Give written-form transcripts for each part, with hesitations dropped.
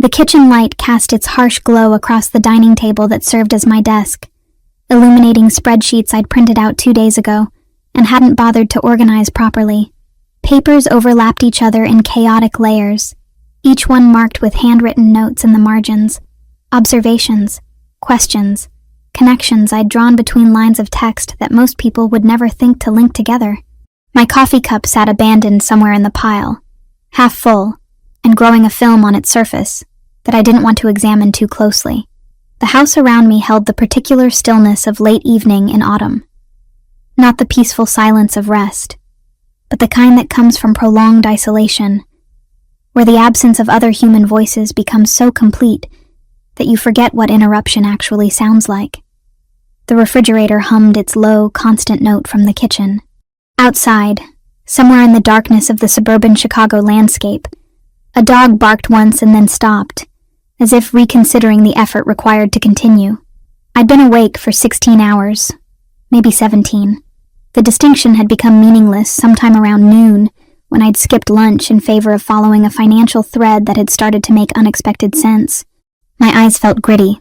The kitchen light cast its harsh glow across the dining table that served as my desk, illuminating spreadsheets I'd printed out 2 days ago and hadn't bothered to organize properly. Papers overlapped each other in chaotic layers, each one marked with handwritten notes in the margins, observations, questions, connections I'd drawn between lines of text that most people would never think to link together. My coffee cup sat abandoned somewhere in the pile, half full, and growing a film on its surface that I didn't want to examine too closely. The house around me held the particular stillness of late evening in autumn. Not the peaceful silence of rest, but the kind that comes from prolonged isolation, where the absence of other human voices becomes so complete that you forget what interruption actually sounds like. The refrigerator hummed its low, constant note from the kitchen. Outside, somewhere in the darkness of the suburban Chicago landscape, a dog barked once and then stopped, as if reconsidering the effort required to continue. I'd been awake for 16 hours, maybe 17. The distinction had become meaningless sometime around noon, when I'd skipped lunch in favor of following a financial thread that had started to make unexpected sense. My eyes felt gritty,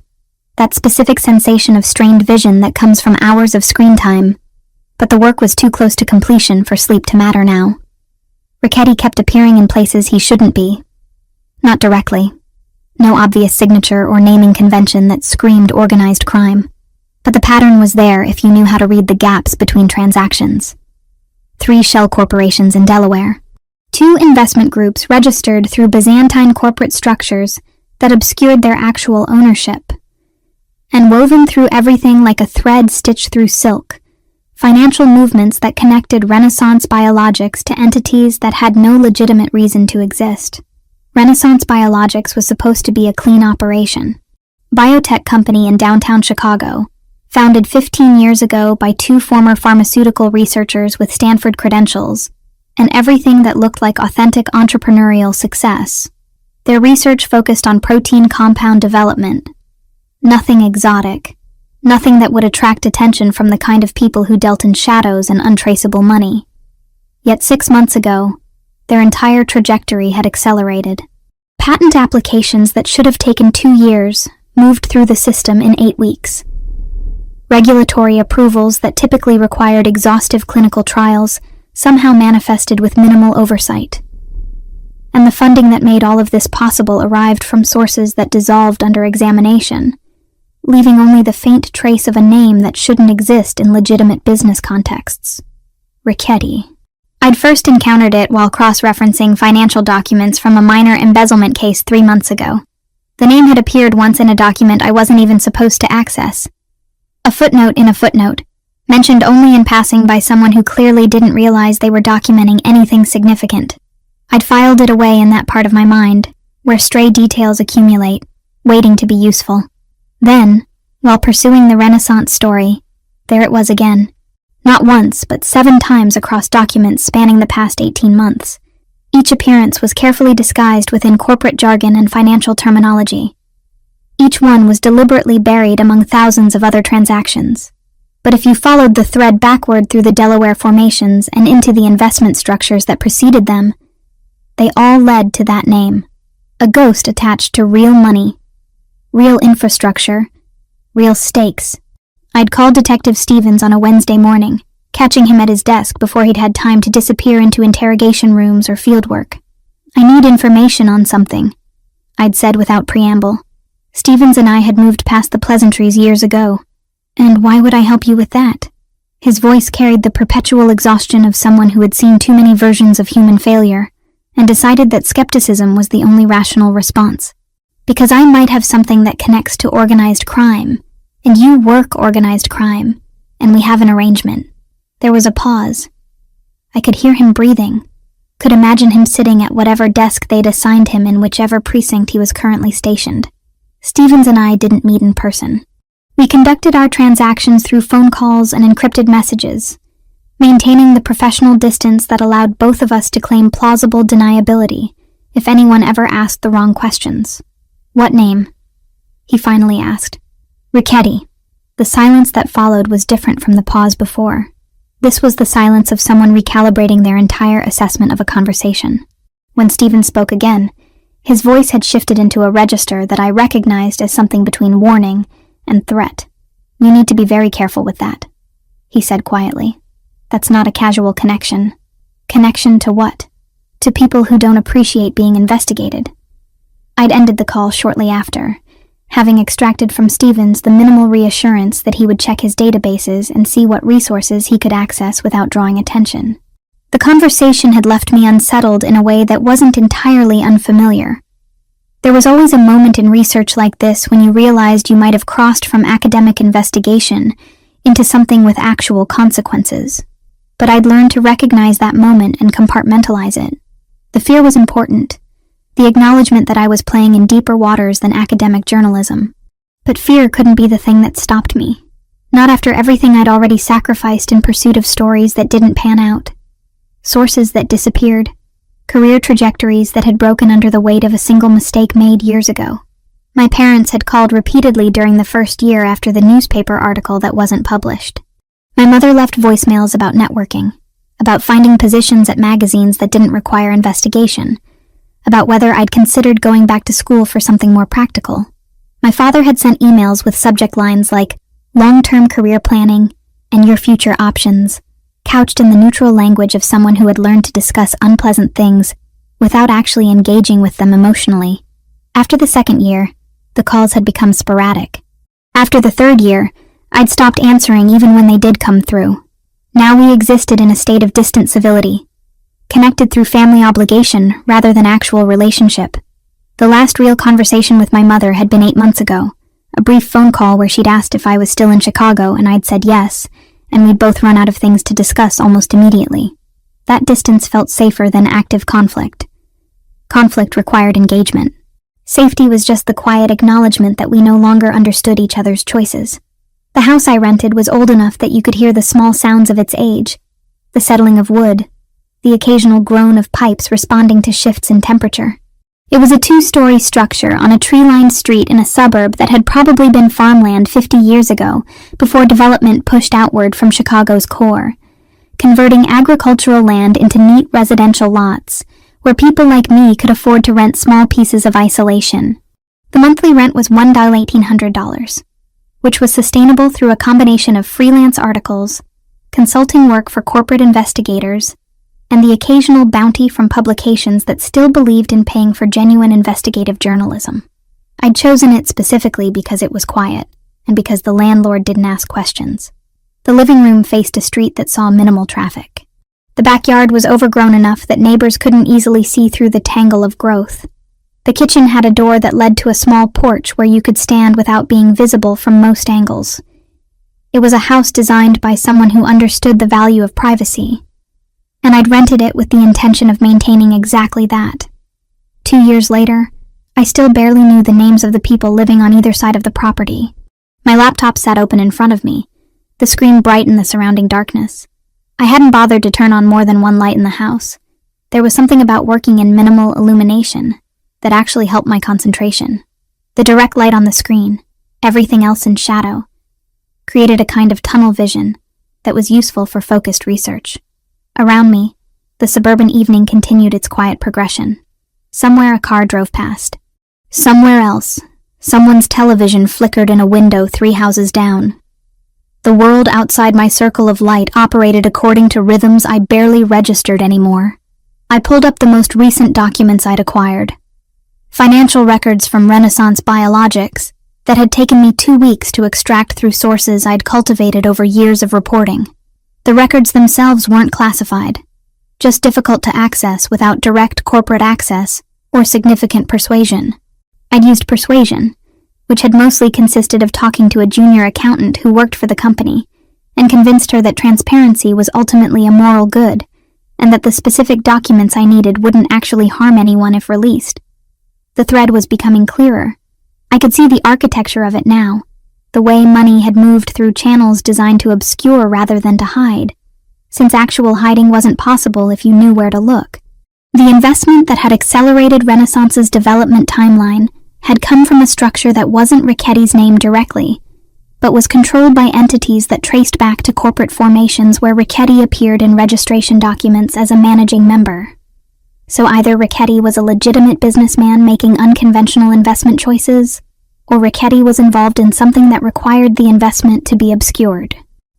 that specific sensation of strained vision that comes from hours of screen time, but the work was too close to completion for sleep to matter now. Richetti kept appearing in places he shouldn't be. Not directly. No obvious signature or naming convention that screamed organized crime. But the pattern was there if you knew how to read the gaps between transactions. 3 shell corporations in Delaware. 2 investment groups registered through Byzantine corporate structures that obscured their actual ownership. And woven through everything like a thread stitched through silk, financial movements that connected Renaissance Biologics to entities that had no legitimate reason to exist. Renaissance Biologics was supposed to be a clean operation. Biotech company in downtown Chicago, founded 15 years ago by 2 former pharmaceutical researchers with Stanford credentials, and everything that looked like authentic entrepreneurial success. Their research focused on protein compound development. Nothing exotic. Nothing that would attract attention from the kind of people who dealt in shadows and untraceable money. Yet 6 months ago, their entire trajectory had accelerated. Patent applications that should have taken 2 years moved through the system in 8 weeks. Regulatory approvals that typically required exhaustive clinical trials somehow manifested with minimal oversight. And the funding that made all of this possible arrived from sources that dissolved under examination, leaving only the faint trace of a name that shouldn't exist in legitimate business contexts. Richetti. I'd first encountered it while cross-referencing financial documents from a minor embezzlement case 3 months ago. The name had appeared once in a document I wasn't even supposed to access. A footnote in a footnote, mentioned only in passing by someone who clearly didn't realize they were documenting anything significant. I'd filed it away in that part of my mind, where stray details accumulate, waiting to be useful. Then, while pursuing the Renaissance story, there it was again. Not once, but 7 times across documents spanning the past 18 months. Each appearance was carefully disguised within corporate jargon and financial terminology. Each one was deliberately buried among thousands of other transactions. But if you followed the thread backward through the Delaware formations and into the investment structures that preceded them, they all led to that name. A ghost attached to real money, real infrastructure, real stakes. I'd called Detective Stevens on a Wednesday morning, catching him at his desk before he'd had time to disappear into interrogation rooms or fieldwork. "I need information on something," I'd said without preamble. Stevens and I had moved past the pleasantries years ago. "And why would I help you with that?" His voice carried the perpetual exhaustion of someone who had seen too many versions of human failure and decided that skepticism was the only rational response. "Because I might have something that connects to organized crime, and you work organized crime, and we have an arrangement." There was a pause. I could hear him breathing, could imagine him sitting at whatever desk they'd assigned him in whichever precinct he was currently stationed. Stevens and I didn't meet in person. We conducted our transactions through phone calls and encrypted messages, maintaining the professional distance that allowed both of us to claim plausible deniability if anyone ever asked the wrong questions. "What name?" he finally asked. "Richetti." The silence that followed was different from the pause before. This was the silence of someone recalibrating their entire assessment of a conversation. When Stevens spoke again, His voice had shifted into a register that I recognized as something between warning and threat. "You need to be very careful with that," he said quietly. "That's not a casual connection." Connection to what? To people who don't appreciate being investigated. I'd ended the call shortly after, having extracted from Stevens the minimal reassurance that he would check his databases and see what resources he could access without drawing attention. The conversation had left me unsettled in a way that wasn't entirely unfamiliar. There was always a moment in research like this when you realized you might have crossed from academic investigation into something with actual consequences. But I'd learned to recognize that moment and compartmentalize it. The fear was important, the acknowledgement that I was playing in deeper waters than academic journalism. But fear couldn't be the thing that stopped me. Not after everything I'd already sacrificed in pursuit of stories that didn't pan out. Sources that disappeared. Career trajectories that had broken under the weight of a single mistake made years ago. My parents had called repeatedly during the first year after the newspaper article that wasn't published. My mother left voicemails about networking, about finding positions at magazines that didn't require investigation, about whether I'd considered going back to school for something more practical. My father had sent emails with subject lines like long-term career planning and your future options, couched in the neutral language of someone who had learned to discuss unpleasant things without actually engaging with them emotionally. After the second year, the calls had become sporadic. After the third year, I'd stopped answering even when they did come through. Now we existed in a state of distant civility, connected through family obligation rather than actual relationship. The last real conversation with my mother had been 8 months ago, a brief phone call where she'd asked if I was still in Chicago and I'd said yes, and we'd both run out of things to discuss almost immediately. That distance felt safer than active conflict. Conflict required engagement. Safety was just the quiet acknowledgement that we no longer understood each other's choices. The house I rented was old enough that you could hear the small sounds of its age, the settling of wood, the occasional groan of pipes responding to shifts in temperature. It was a 2-story structure on a tree-lined street in a suburb that had probably been farmland 50 years ago, before development pushed outward from Chicago's core, converting agricultural land into neat residential lots, where people like me could afford to rent small pieces of isolation. The monthly rent was $1,800, which was sustainable through a combination of freelance articles, consulting work for corporate investigators, and the occasional bounty from publications that still believed in paying for genuine investigative journalism. I'd chosen it specifically because it was quiet, and because the landlord didn't ask questions. The living room faced a street that saw minimal traffic. The backyard was overgrown enough that neighbors couldn't easily see through the tangle of growth. The kitchen had a door that led to a small porch where you could stand without being visible from most angles. It was a house designed by someone who understood the value of privacy, and I'd rented it with the intention of maintaining exactly that. 2 years later, I still barely knew the names of the people living on either side of the property. My laptop sat open in front of me, the screen bright in the surrounding darkness. I hadn't bothered to turn on more than one light in the house. There was something about working in minimal illumination that actually helped my concentration. The direct light on the screen, everything else in shadow, created a kind of tunnel vision that was useful for focused research. Around me, the suburban evening continued its quiet progression. Somewhere a car drove past. Somewhere else, someone's television flickered in a window 3 houses down. The world outside my circle of light operated according to rhythms I barely registered anymore. I pulled up the most recent documents I'd acquired. Financial records from Renaissance Biologics that had taken me 2 weeks to extract through sources I'd cultivated over years of reporting. The records themselves weren't classified, just difficult to access without direct corporate access or significant persuasion. I'd used persuasion, which had mostly consisted of talking to a junior accountant who worked for the company, and convinced her that transparency was ultimately a moral good, and that the specific documents I needed wouldn't actually harm anyone if released. The thread was becoming clearer. I could see the architecture of it now, the way money had moved through channels designed to obscure rather than to hide, since actual hiding wasn't possible if you knew where to look. The investment that had accelerated Renaissance's development timeline had come from a structure that wasn't Ricchetti's name directly, but was controlled by entities that traced back to corporate formations where Richetti appeared in registration documents as a managing member. So either Richetti was a legitimate businessman making unconventional investment choices, or Richetti was involved in something that required the investment to be obscured.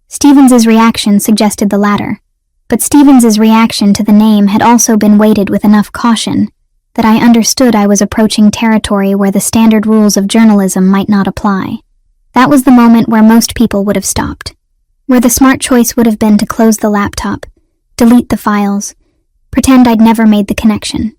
Stevens's reaction suggested the latter, but Stevens's reaction to the name had also been weighted with enough caution that I understood I was approaching territory where the standard rules of journalism might not apply. That was the moment where most people would have stopped, where the smart choice would have been to close the laptop, delete the files, pretend I'd never made the connection.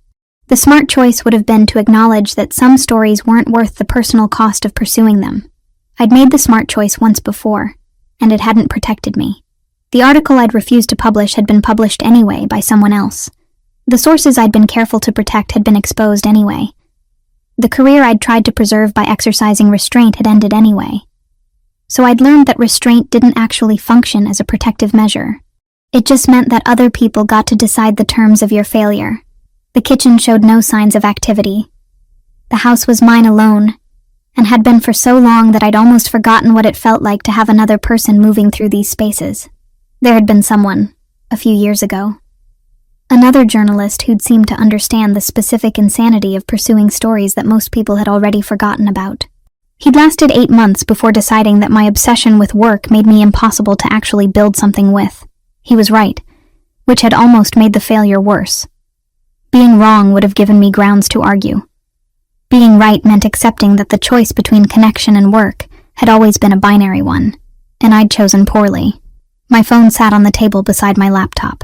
The smart choice would have been to acknowledge that some stories weren't worth the personal cost of pursuing them. I'd made the smart choice once before, and it hadn't protected me. The article I'd refused to publish had been published anyway by someone else. The sources I'd been careful to protect had been exposed anyway. The career I'd tried to preserve by exercising restraint had ended anyway. So I'd learned that restraint didn't actually function as a protective measure. It just meant that other people got to decide the terms of your failure. The kitchen showed no signs of activity. The house was mine alone, and had been for so long that I'd almost forgotten what it felt like to have another person moving through these spaces. There had been someone, a few years ago. Another journalist who'd seemed to understand the specific insanity of pursuing stories that most people had already forgotten about. He'd lasted 8 months before deciding that my obsession with work made me impossible to actually build something with. He was right, which had almost made the failure worse. Being wrong would have given me grounds to argue. Being right meant accepting that the choice between connection and work had always been a binary one, and I'd chosen poorly. My phone sat on the table beside my laptop.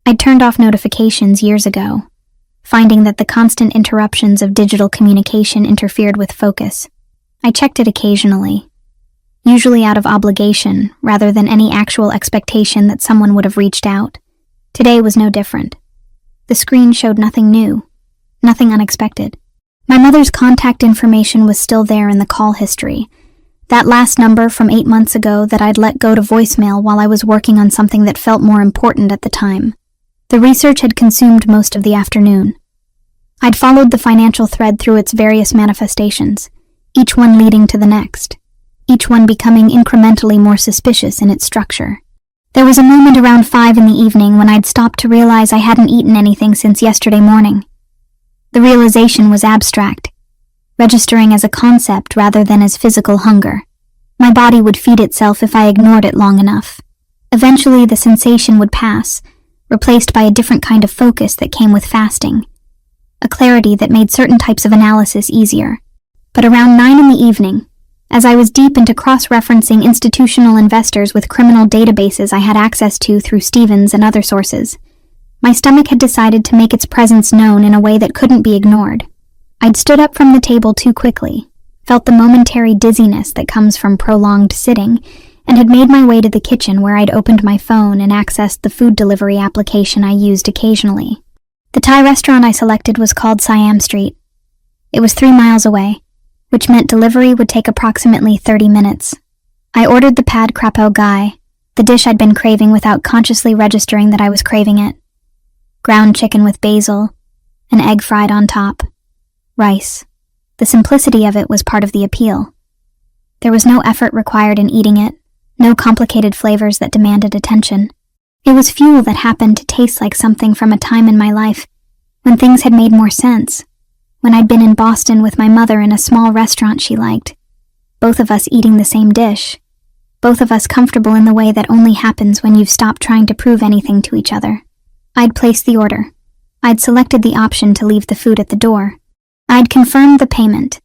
I'd turned off notifications years ago, finding that the constant interruptions of digital communication interfered with focus. I checked it occasionally, usually out of obligation rather than any actual expectation that someone would have reached out. Today was no different. The screen showed nothing new, nothing unexpected. My mother's contact information was still there in the call history, that last number from 8 months ago that I'd let go to voicemail while I was working on something that felt more important at the time. The research had consumed most of the afternoon. I'd followed the financial thread through its various manifestations, each one leading to the next, each one becoming incrementally more suspicious in its structure. There was a moment around 5 in the evening when I'd stopped to realize I hadn't eaten anything since yesterday morning. The realization was abstract, registering as a concept rather than as physical hunger. My body would feed itself if I ignored it long enough. Eventually the sensation would pass, replaced by a different kind of focus that came with fasting, a clarity that made certain types of analysis easier. But around 9 in the evening, as I was deep into cross-referencing institutional investors with criminal databases I had access to through Stevens and other sources, my stomach had decided to make its presence known in a way that couldn't be ignored. I'd stood up from the table too quickly, felt the momentary dizziness that comes from prolonged sitting, and had made my way to the kitchen where I'd opened my phone and accessed the food delivery application I used occasionally. The Thai restaurant I selected was called Siam Street. It was 3 miles away, which meant delivery would take approximately 30 minutes. I ordered the pad krapao gai, the dish I'd been craving without consciously registering that I was craving it. Ground chicken with basil, an egg fried on top, rice. The simplicity of it was part of the appeal. There was no effort required in eating it, no complicated flavors that demanded attention. It was fuel that happened to taste like something from a time in my life when things had made more sense, when I'd been in Boston with my mother in a small restaurant she liked, both of us eating the same dish, both of us comfortable in the way that only happens when you've stopped trying to prove anything to each other. I'd placed the order. I'd selected the option to leave the food at the door. I'd confirmed the payment,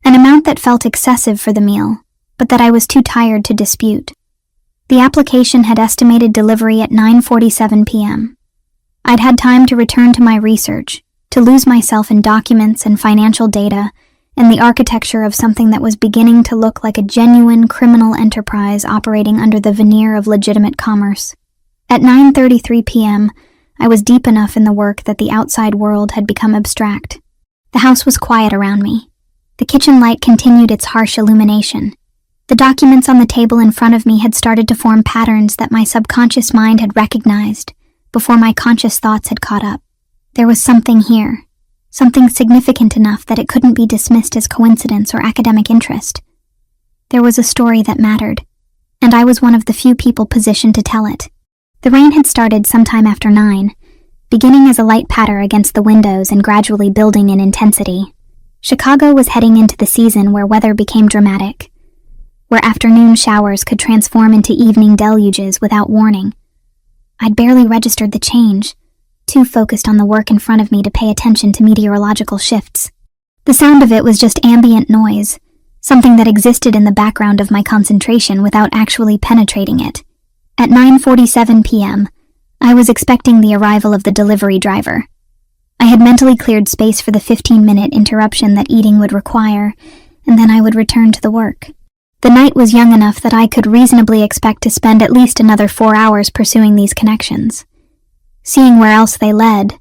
an amount that felt excessive for the meal, but that I was too tired to dispute. The application had estimated delivery at 9:47 p.m. I'd had time to return to my research, to lose myself in documents and financial data and the architecture of something that was beginning to look like a genuine criminal enterprise operating under the veneer of legitimate commerce. At 9:33 p.m., I was deep enough in the work that the outside world had become abstract. The house was quiet around me. The kitchen light continued its harsh illumination. The documents on the table in front of me had started to form patterns that my subconscious mind had recognized before my conscious thoughts had caught up. There was something here, something significant enough that it couldn't be dismissed as coincidence or academic interest. There was a story that mattered, and I was one of the few people positioned to tell it. The rain had started sometime after 9, beginning as a light patter against the windows and gradually building in intensity. Chicago was heading into the season where weather became dramatic, where afternoon showers could transform into evening deluges without warning. I'd barely registered the change, too focused on the work in front of me to pay attention to meteorological shifts. The sound of it was just ambient noise, something that existed in the background of my concentration without actually penetrating it. At 9:47 p.m., I was expecting the arrival of the delivery driver. I had mentally cleared space for the 15-minute interruption that eating would require, and then I would return to the work. The night was young enough that I could reasonably expect to spend at least another 4 hours pursuing these connections, seeing where else they led,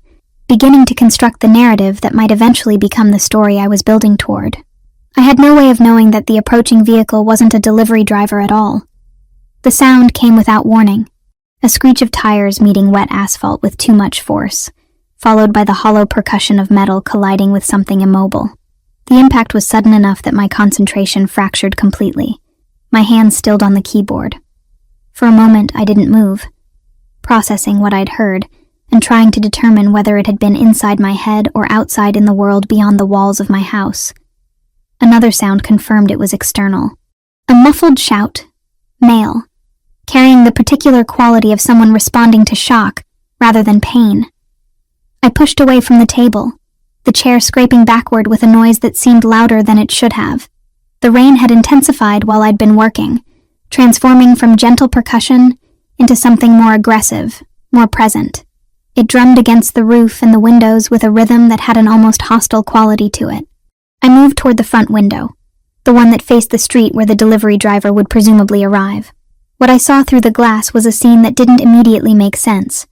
beginning to construct the narrative that might eventually become the story I was building toward. I had no way of knowing that the approaching vehicle wasn't a delivery driver at all. The sound came without warning, a screech of tires meeting wet asphalt with too much force, followed by the hollow percussion of metal colliding with something immobile. The impact was sudden enough that my concentration fractured completely, my hands stilled on the keyboard. For a moment, I didn't move, processing what I'd heard and trying to determine whether it had been inside my head or outside in the world beyond the walls of my house. Another sound confirmed it was external. A muffled shout, male, carrying the particular quality of someone responding to shock rather than pain. I pushed away from the table, the chair scraping backward with a noise that seemed louder than it should have. The rain had intensified while I'd been working, transforming from gentle percussion into something more aggressive, more present. It drummed against the roof and the windows with a rhythm that had an almost hostile quality to it. I moved toward the front window, the one that faced the street where the delivery driver would presumably arrive. What I saw through the glass was a scene that didn't immediately make sense,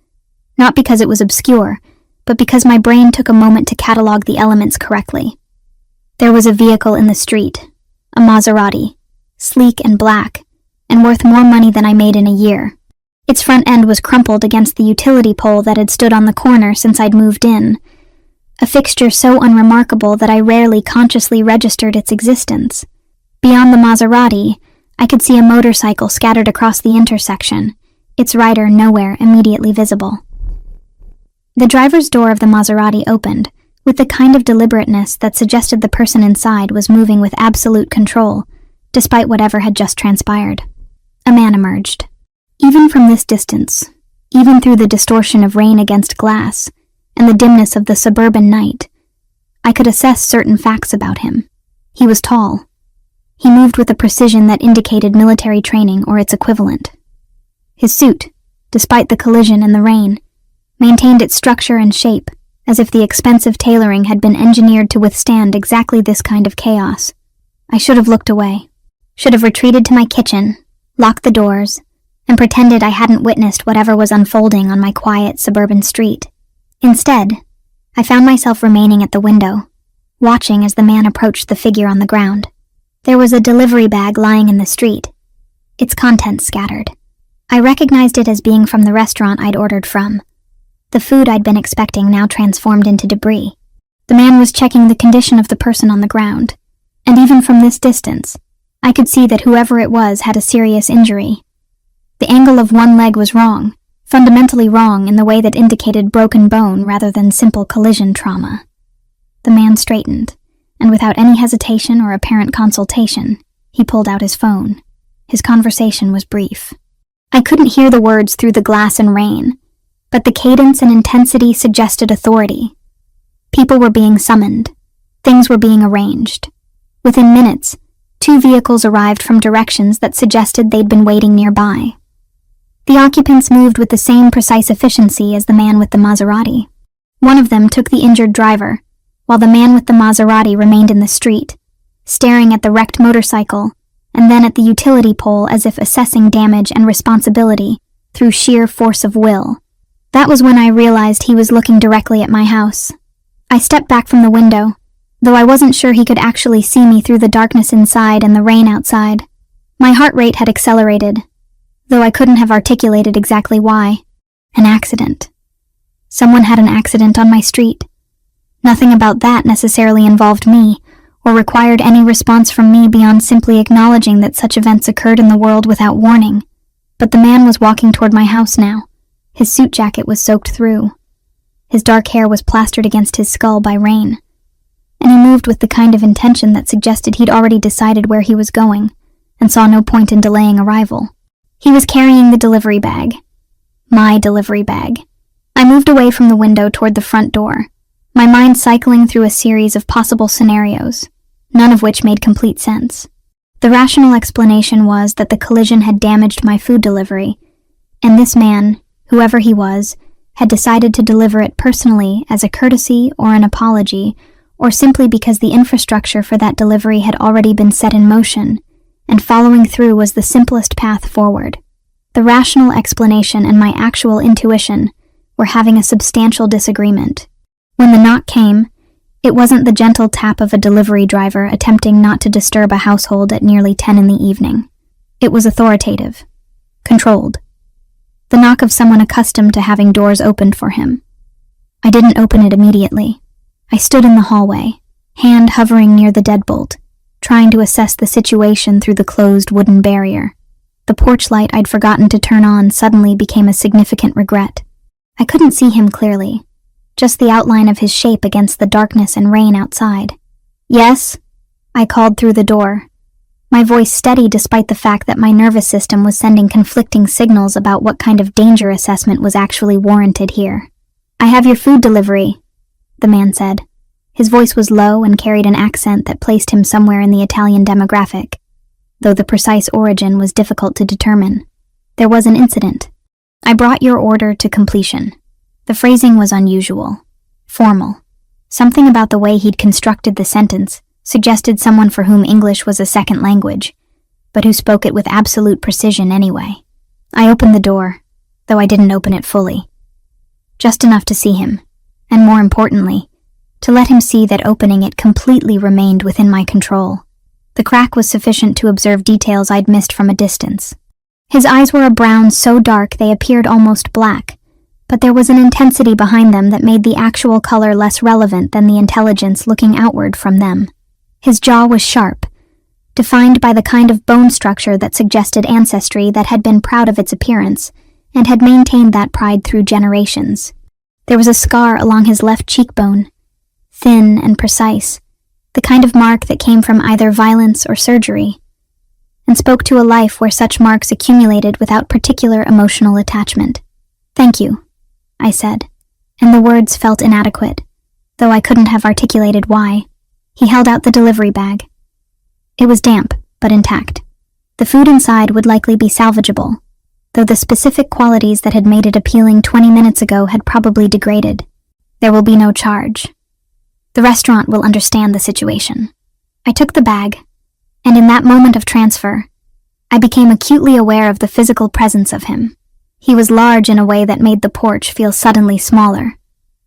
not because it was obscure, but because my brain took a moment to catalog the elements correctly. There was a vehicle in the street, a Maserati, sleek and black, and worth more money than I made in a year. Its front end was crumpled against the utility pole that had stood on the corner since I'd moved in, a fixture so unremarkable that I rarely consciously registered its existence. Beyond the Maserati, I could see a motorcycle scattered across the intersection, its rider nowhere immediately visible. The driver's door of the Maserati opened, with the kind of deliberateness that suggested the person inside was moving with absolute control, despite whatever had just transpired. A man emerged. Even from this distance, even through the distortion of rain against glass, and the dimness of the suburban night, I could assess certain facts about him. He was tall. He moved with a precision that indicated military training or its equivalent. His suit, despite the collision and the rain, maintained its structure and shape, as if the expensive tailoring had been engineered to withstand exactly this kind of chaos. I should have looked away, should have retreated to my kitchen, locked the doors, and pretended I hadn't witnessed whatever was unfolding on my quiet suburban street. Instead, I found myself remaining at the window, watching as the man approached the figure on the ground. There was a delivery bag lying in the street, its contents scattered. I recognized it as being from the restaurant I'd ordered from. The food I'd been expecting now transformed into debris. The man was checking the condition of the person on the ground, and even from this distance, I could see that whoever it was had a serious injury. The angle of one leg was wrong, fundamentally wrong in the way that indicated broken bone rather than simple collision trauma. The man straightened, and without any hesitation or apparent consultation, he pulled out his phone. His conversation was brief. I couldn't hear the words through the glass and rain, but the cadence and intensity suggested authority. People were being summoned. Things were being arranged. Within minutes, 2 vehicles arrived from directions that suggested they'd been waiting nearby. The occupants moved with the same precise efficiency as the man with the Maserati. One of them took the injured driver, while the man with the Maserati remained in the street, staring at the wrecked motorcycle and then at the utility pole as if assessing damage and responsibility through sheer force of will. That was when I realized he was looking directly at my house. I stepped back from the window, though I wasn't sure he could actually see me through the darkness inside and the rain outside. My heart rate had accelerated, though I couldn't have articulated exactly why. An accident. Someone had an accident on my street. Nothing about that necessarily involved me, or required any response from me beyond simply acknowledging that such events occurred in the world without warning. But the man was walking toward my house now. His suit jacket was soaked through. His dark hair was plastered against his skull by rain, and he moved with the kind of intention that suggested he'd already decided where he was going and saw no point in delaying arrival. He was carrying the delivery bag. My delivery bag. I moved away from the window toward the front door, my mind cycling through a series of possible scenarios, none of which made complete sense. The rational explanation was that the collision had damaged my food delivery, and this man, whoever he was, had decided to deliver it personally as a courtesy or an apology, or simply because the infrastructure for that delivery had already been set in motion, and following through was the simplest path forward. The rational explanation and my actual intuition were having a substantial disagreement. When the knock came, it wasn't the gentle tap of a delivery driver attempting not to disturb a household at nearly 10 in the evening. It was authoritative, controlled. The knock of someone accustomed to having doors opened for him. I didn't open it immediately. I stood in the hallway, hand hovering near the deadbolt, trying to assess the situation through the closed wooden barrier. The porch light I'd forgotten to turn on suddenly became a significant regret. I couldn't see him clearly, just the outline of his shape against the darkness and rain outside. "Yes?" I called through the door, my voice steady despite the fact that my nervous system was sending conflicting signals about what kind of danger assessment was actually warranted here. "I have your food delivery," the man said. His voice was low and carried an accent that placed him somewhere in the Italian demographic, though the precise origin was difficult to determine. "There was an incident. I brought your order to completion." The phrasing was unusual, formal. Something about the way he'd constructed the sentence suggested someone for whom English was a second language, but who spoke it with absolute precision anyway. I opened the door, though I didn't open it fully. Just enough to see him, and more importantly, to let him see that opening it completely remained within my control. The crack was sufficient to observe details I'd missed from a distance. His eyes were a brown so dark they appeared almost black, but there was an intensity behind them that made the actual color less relevant than the intelligence looking outward from them. His jaw was sharp, defined by the kind of bone structure that suggested ancestry that had been proud of its appearance and had maintained that pride through generations. There was a scar along his left cheekbone, thin and precise, the kind of mark that came from either violence or surgery, and spoke to a life where such marks accumulated without particular emotional attachment. "Thank you," I said, and the words felt inadequate, though I couldn't have articulated why. He held out the delivery bag. It was damp, but intact. The food inside would likely be salvageable, though the specific qualities that had made it appealing 20 minutes ago had probably degraded. "There will be no charge. The restaurant will understand the situation." I took the bag, and in that moment of transfer, I became acutely aware of the physical presence of him. He was large in a way that made the porch feel suddenly smaller.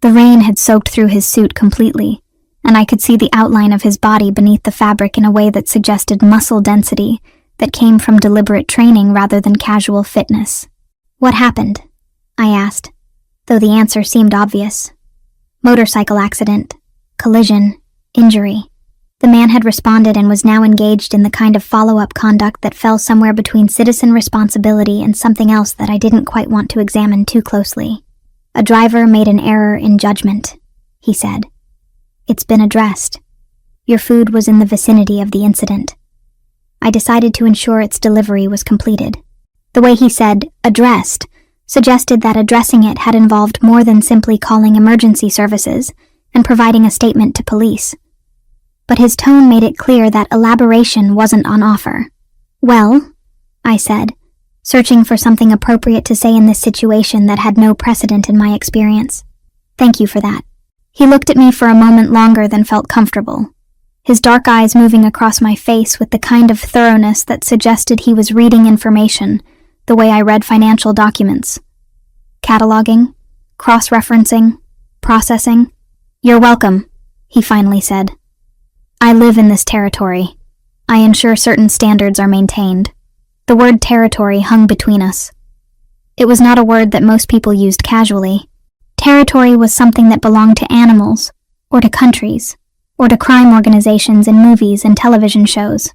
The rain had soaked through his suit completely, and I could see the outline of his body beneath the fabric in a way that suggested muscle density that came from deliberate training rather than casual fitness. "What happened?" I asked, though the answer seemed obvious. "Motorcycle accident, collision, injury." The man had responded and was now engaged in the kind of follow-up conduct that fell somewhere between citizen responsibility and something else that I didn't quite want to examine too closely. "A driver made an error in judgment," he said. "It's been addressed. Your food was in the vicinity of the incident. I decided to ensure its delivery was completed." The way he said "addressed" suggested that addressing it had involved more than simply calling emergency services and providing a statement to police. But his tone made it clear that elaboration wasn't on offer. "Well," I said, searching for something appropriate to say in this situation that had no precedent in my experience. "Thank you for that." He looked at me for a moment longer than felt comfortable, his dark eyes moving across my face with the kind of thoroughness that suggested he was reading information the way I read financial documents. Cataloging, cross-referencing, processing. "You're welcome," he finally said. "I live in this territory. I ensure certain standards are maintained." The word territory hung between us. It was not a word that most people used casually. Territory was something that belonged to animals, or to countries, or to crime organizations in movies and television shows.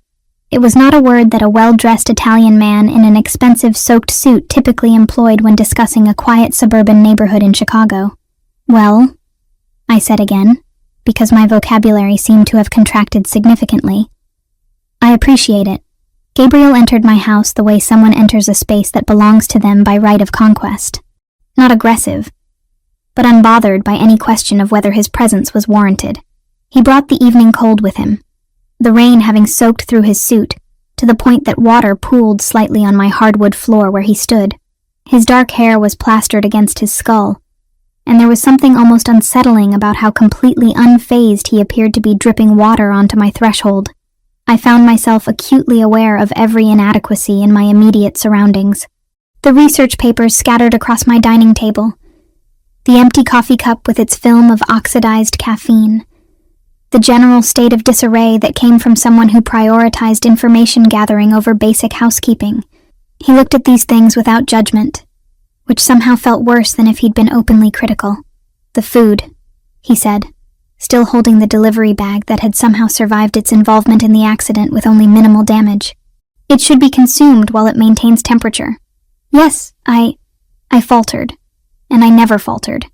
It was not a word that a well-dressed Italian man in an expensive soaked suit typically employed when discussing a quiet suburban neighborhood in Chicago. Well, I said again, because my vocabulary seemed to have contracted significantly. I appreciate it. Gabriel entered my house the way someone enters a space that belongs to them by right of conquest. Not aggressive, but unbothered by any question of whether his presence was warranted. He brought the evening cold with him, the rain having soaked through his suit, to the point that water pooled slightly on my hardwood floor where he stood. His dark hair was plastered against his skull, and there was something almost unsettling about how completely unfazed he appeared to be dripping water onto my threshold. I found myself acutely aware of every inadequacy in my immediate surroundings. The research papers scattered across my dining table, the empty coffee cup with its film of oxidized caffeine, the general state of disarray that came from someone who prioritized information gathering over basic housekeeping. He looked at these things without judgment, which somehow felt worse than if he'd been openly critical. "The food," he said, still holding the delivery bag that had somehow survived its involvement in the accident with only minimal damage. "It should be consumed while it maintains temperature." "Yes, I faltered, and I never faltered.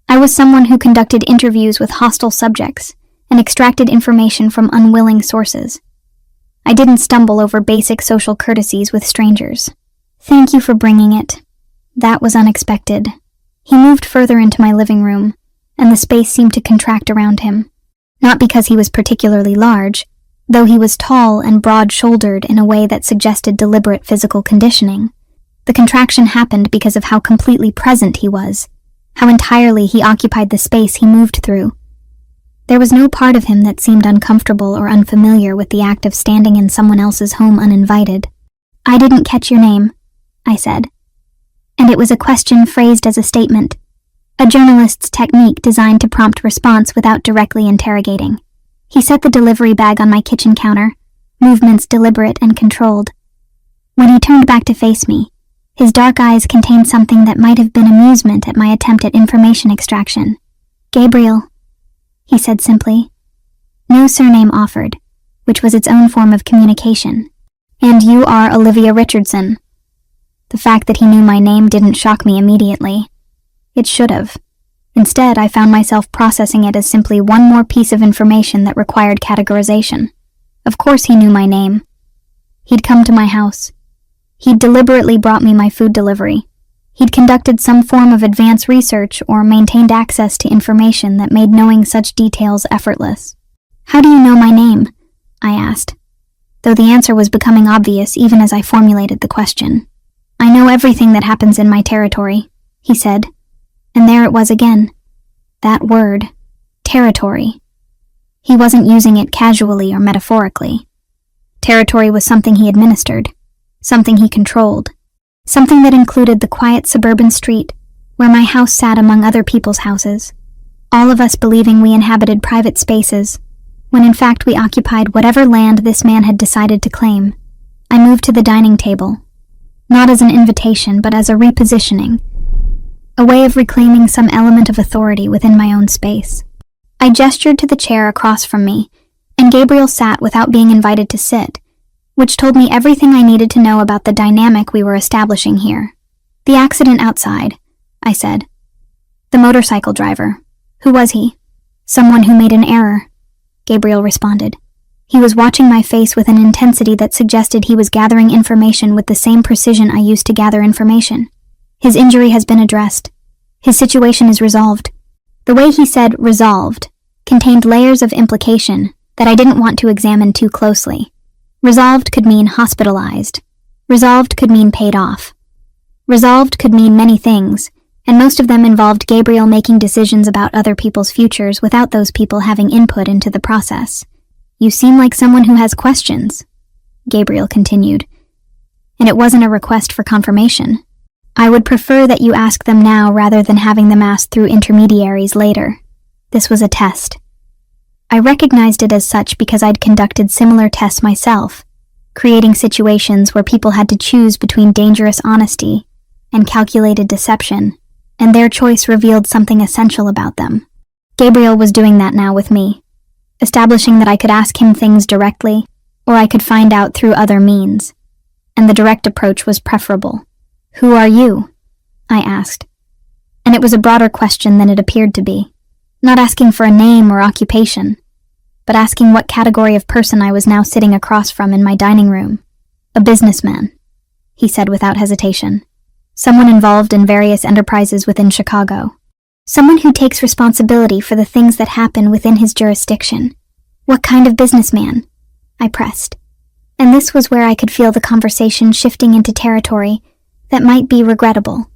I was someone who conducted interviews with hostile subjects and extracted information from unwilling sources. I didn't stumble over basic social courtesies with strangers. "Thank you for bringing it. That was unexpected." He moved further into my living room, and the space seemed to contract around him. Not because he was particularly large, though he was tall and broad-shouldered in a way that suggested deliberate physical conditioning. The contraction happened because of how completely present he was, how entirely he occupied the space he moved through. There was no part of him that seemed uncomfortable or unfamiliar with the act of standing in someone else's home uninvited. "I didn't catch your name," I said, and it was a question phrased as a statement, a journalist's technique designed to prompt response without directly interrogating. He set the delivery bag on my kitchen counter, movements deliberate and controlled. When he turned back to face me, his dark eyes contained something that might have been amusement at my attempt at information extraction. "Gabriel," he said simply. No surname offered, which was its own form of communication. "And you are Olivia Richardson." The fact that he knew my name didn't shock me immediately. It should have. Instead, I found myself processing it as simply one more piece of information that required categorization. Of course he knew my name. He'd come to my house. He'd deliberately brought me my food delivery. He'd conducted some form of advanced research or maintained access to information that made knowing such details effortless. "How do you know my name?" I asked, though the answer was becoming obvious even as I formulated the question. "I know everything that happens in my territory," he said, and there it was again. That word, territory. He wasn't using it casually or metaphorically. Territory was something he administered, something he controlled, something that included the quiet suburban street where my house sat among other people's houses, all of us believing we inhabited private spaces, when in fact we occupied whatever land this man had decided to claim. I moved to the dining table, not as an invitation but as a repositioning, a way of reclaiming some element of authority within my own space. I gestured to the chair across from me, and Gabriel sat without being invited to sit, which told me everything I needed to know about the dynamic we were establishing here. "The accident outside," I said. "The motorcycle driver. Who was he?" "Someone who made an error," Gabriel responded. He was watching my face with an intensity that suggested he was gathering information with the same precision I used to gather information. "His injury has been addressed. His situation is resolved." The way he said "resolved" contained layers of implication that I didn't want to examine too closely. Resolved could mean hospitalized. Resolved could mean paid off. Resolved could mean many things, and most of them involved Gabriel making decisions about other people's futures without those people having input into the process. "You seem like someone who has questions," Gabriel continued, "and it wasn't a request for confirmation. I would prefer that you ask them now rather than having them asked through intermediaries later. This was a test." I recognized it as such because I'd conducted similar tests myself, creating situations where people had to choose between dangerous honesty and calculated deception, and their choice revealed something essential about them. Gabriel was doing that now with me, establishing that I could ask him things directly, or I could find out through other means, and the direct approach was preferable. "Who are you?" I asked. And it was a broader question than it appeared to be. Not asking for a name or occupation, but asking what category of person I was now sitting across from in my dining room. A businessman, he said without hesitation. Someone involved in various enterprises within Chicago. Someone who takes responsibility for the things that happen within his jurisdiction. What kind of businessman? I pressed. And this was where I could feel the conversation shifting into territory that might be regrettable.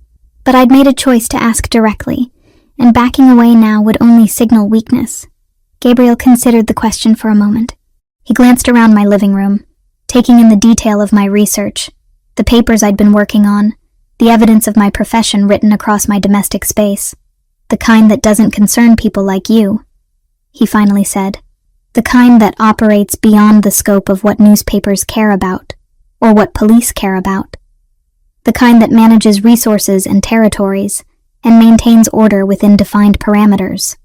But I'd made a choice to ask directly, and backing away now would only signal weakness. Gabriel considered the question for a moment. He glanced around my living room, taking in the detail of my research, the papers I'd been working on, the evidence of my profession written across my domestic space. The kind that doesn't concern people like you, he finally said. The kind that operates beyond the scope of what newspapers care about, or what police care about. The kind that manages resources and territories, and maintains order within defined parameters.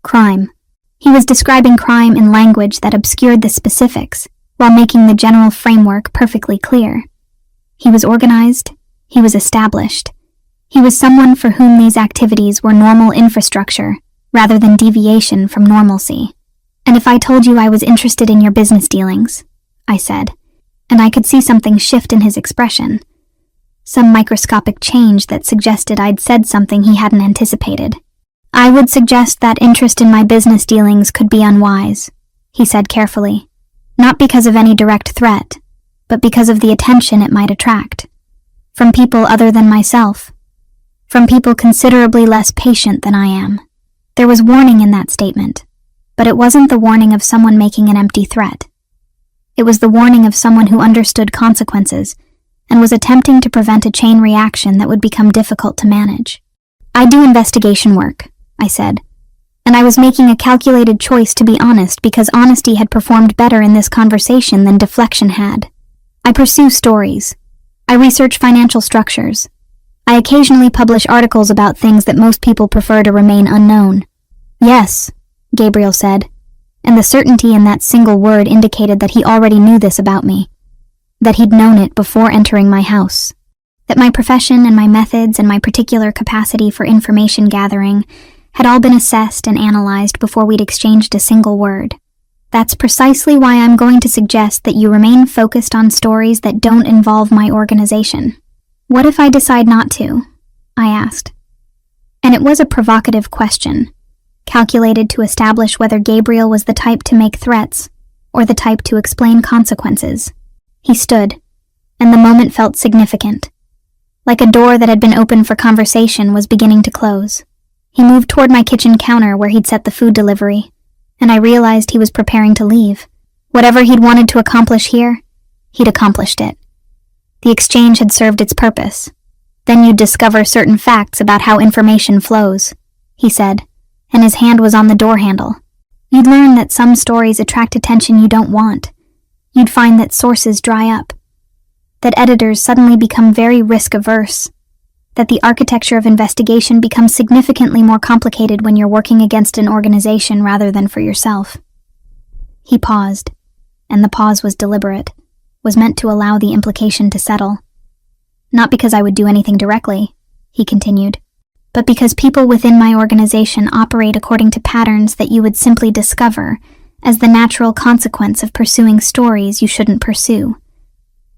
Crime. He was describing crime in language that obscured the specifics, while making the general framework perfectly clear. He was organized, he was established. He was someone for whom these activities were normal infrastructure, rather than deviation from normalcy. And if I told you I was interested in your business dealings, I said, and I could see something shift in his expression, some microscopic change that suggested I'd said something he hadn't anticipated. I would suggest that interest in my business dealings could be unwise, he said carefully, not because of any direct threat, but because of the attention it might attract. From people other than myself. From people considerably less patient than I am. There was warning in that statement, but it wasn't the warning of someone making an empty threat. It was the warning of someone who understood consequences and was attempting to prevent a chain reaction that would become difficult to manage. I do investigation work, I said, and I was making a calculated choice to be honest because honesty had performed better in this conversation than deflection had. I pursue stories. I research financial structures. I occasionally publish articles about things that most people prefer to remain unknown. Yes, Gabriel said, and the certainty in that single word indicated that he already knew this about me, that he'd known it before entering my house, that my profession and my methods and my particular capacity for information gathering had all been assessed and analyzed before we'd exchanged a single word. That's precisely why I'm going to suggest that you remain focused on stories that don't involve my organization. What if I decide not to? I asked. And it was a provocative question, calculated to establish whether Gabriel was the type to make threats or the type to explain consequences. He stood, and the moment felt significant. Like a door that had been open for conversation was beginning to close. He moved toward my kitchen counter where he'd set the food delivery, and I realized he was preparing to leave. Whatever he'd wanted to accomplish here, he'd accomplished it. The exchange had served its purpose. Then you'd discover certain facts about how information flows, he said, and his hand was on the door handle. You'd learn that some stories attract attention you don't want. You'd find that sources dry up, that editors suddenly become very risk-averse, that the architecture of investigation becomes significantly more complicated when you're working against an organization rather than for yourself. He paused, and the pause was deliberate, was meant to allow the implication to settle. Not because I would do anything directly, he continued, but because people within my organization operate according to patterns that you would simply discover as the natural consequence of pursuing stories you shouldn't pursue.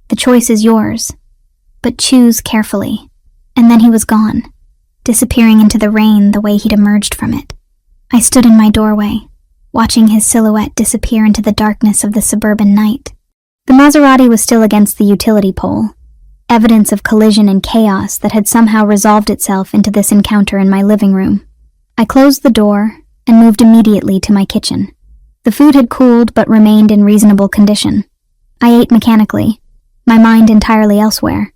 The choice is yours, but choose carefully. And then he was gone, disappearing into the rain the way he'd emerged from it. I stood in my doorway, watching his silhouette disappear into the darkness of the suburban night. The Maserati was still against the utility pole, evidence of collision and chaos that had somehow resolved itself into this encounter in my living room. I closed the door and moved immediately to my kitchen. The food had cooled but remained in reasonable condition. I ate mechanically, my mind entirely elsewhere.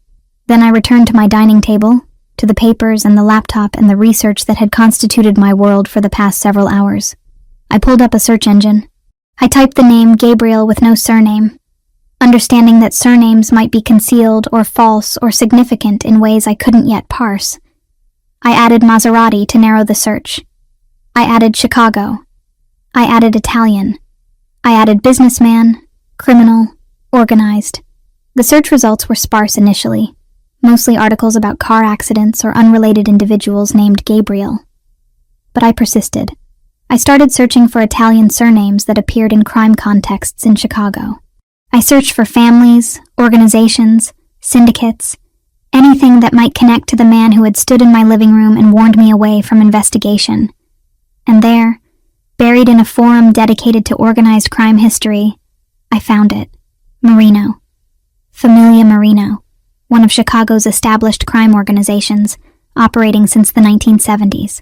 Then I returned to my dining table, to the papers and the laptop and the research that had constituted my world for the past several hours. I pulled up a search engine. I typed the name Gabriel with no surname, understanding that surnames might be concealed or false or significant in ways I couldn't yet parse. I added Maserati to narrow the search. I added Chicago. I added Italian. I added businessman, criminal, organized. The search results were sparse initially. mostly articles about car accidents or unrelated individuals named Gabriel. But I persisted. I started searching for Italian surnames that appeared in crime contexts in Chicago. I searched for families, organizations, syndicates, anything that might connect to the man who had stood in my living room and warned me away from investigation. And there, buried in a forum dedicated to organized crime history, I found it. Marino. Familia Marino, one of Chicago's established crime organizations, operating since the 1970s.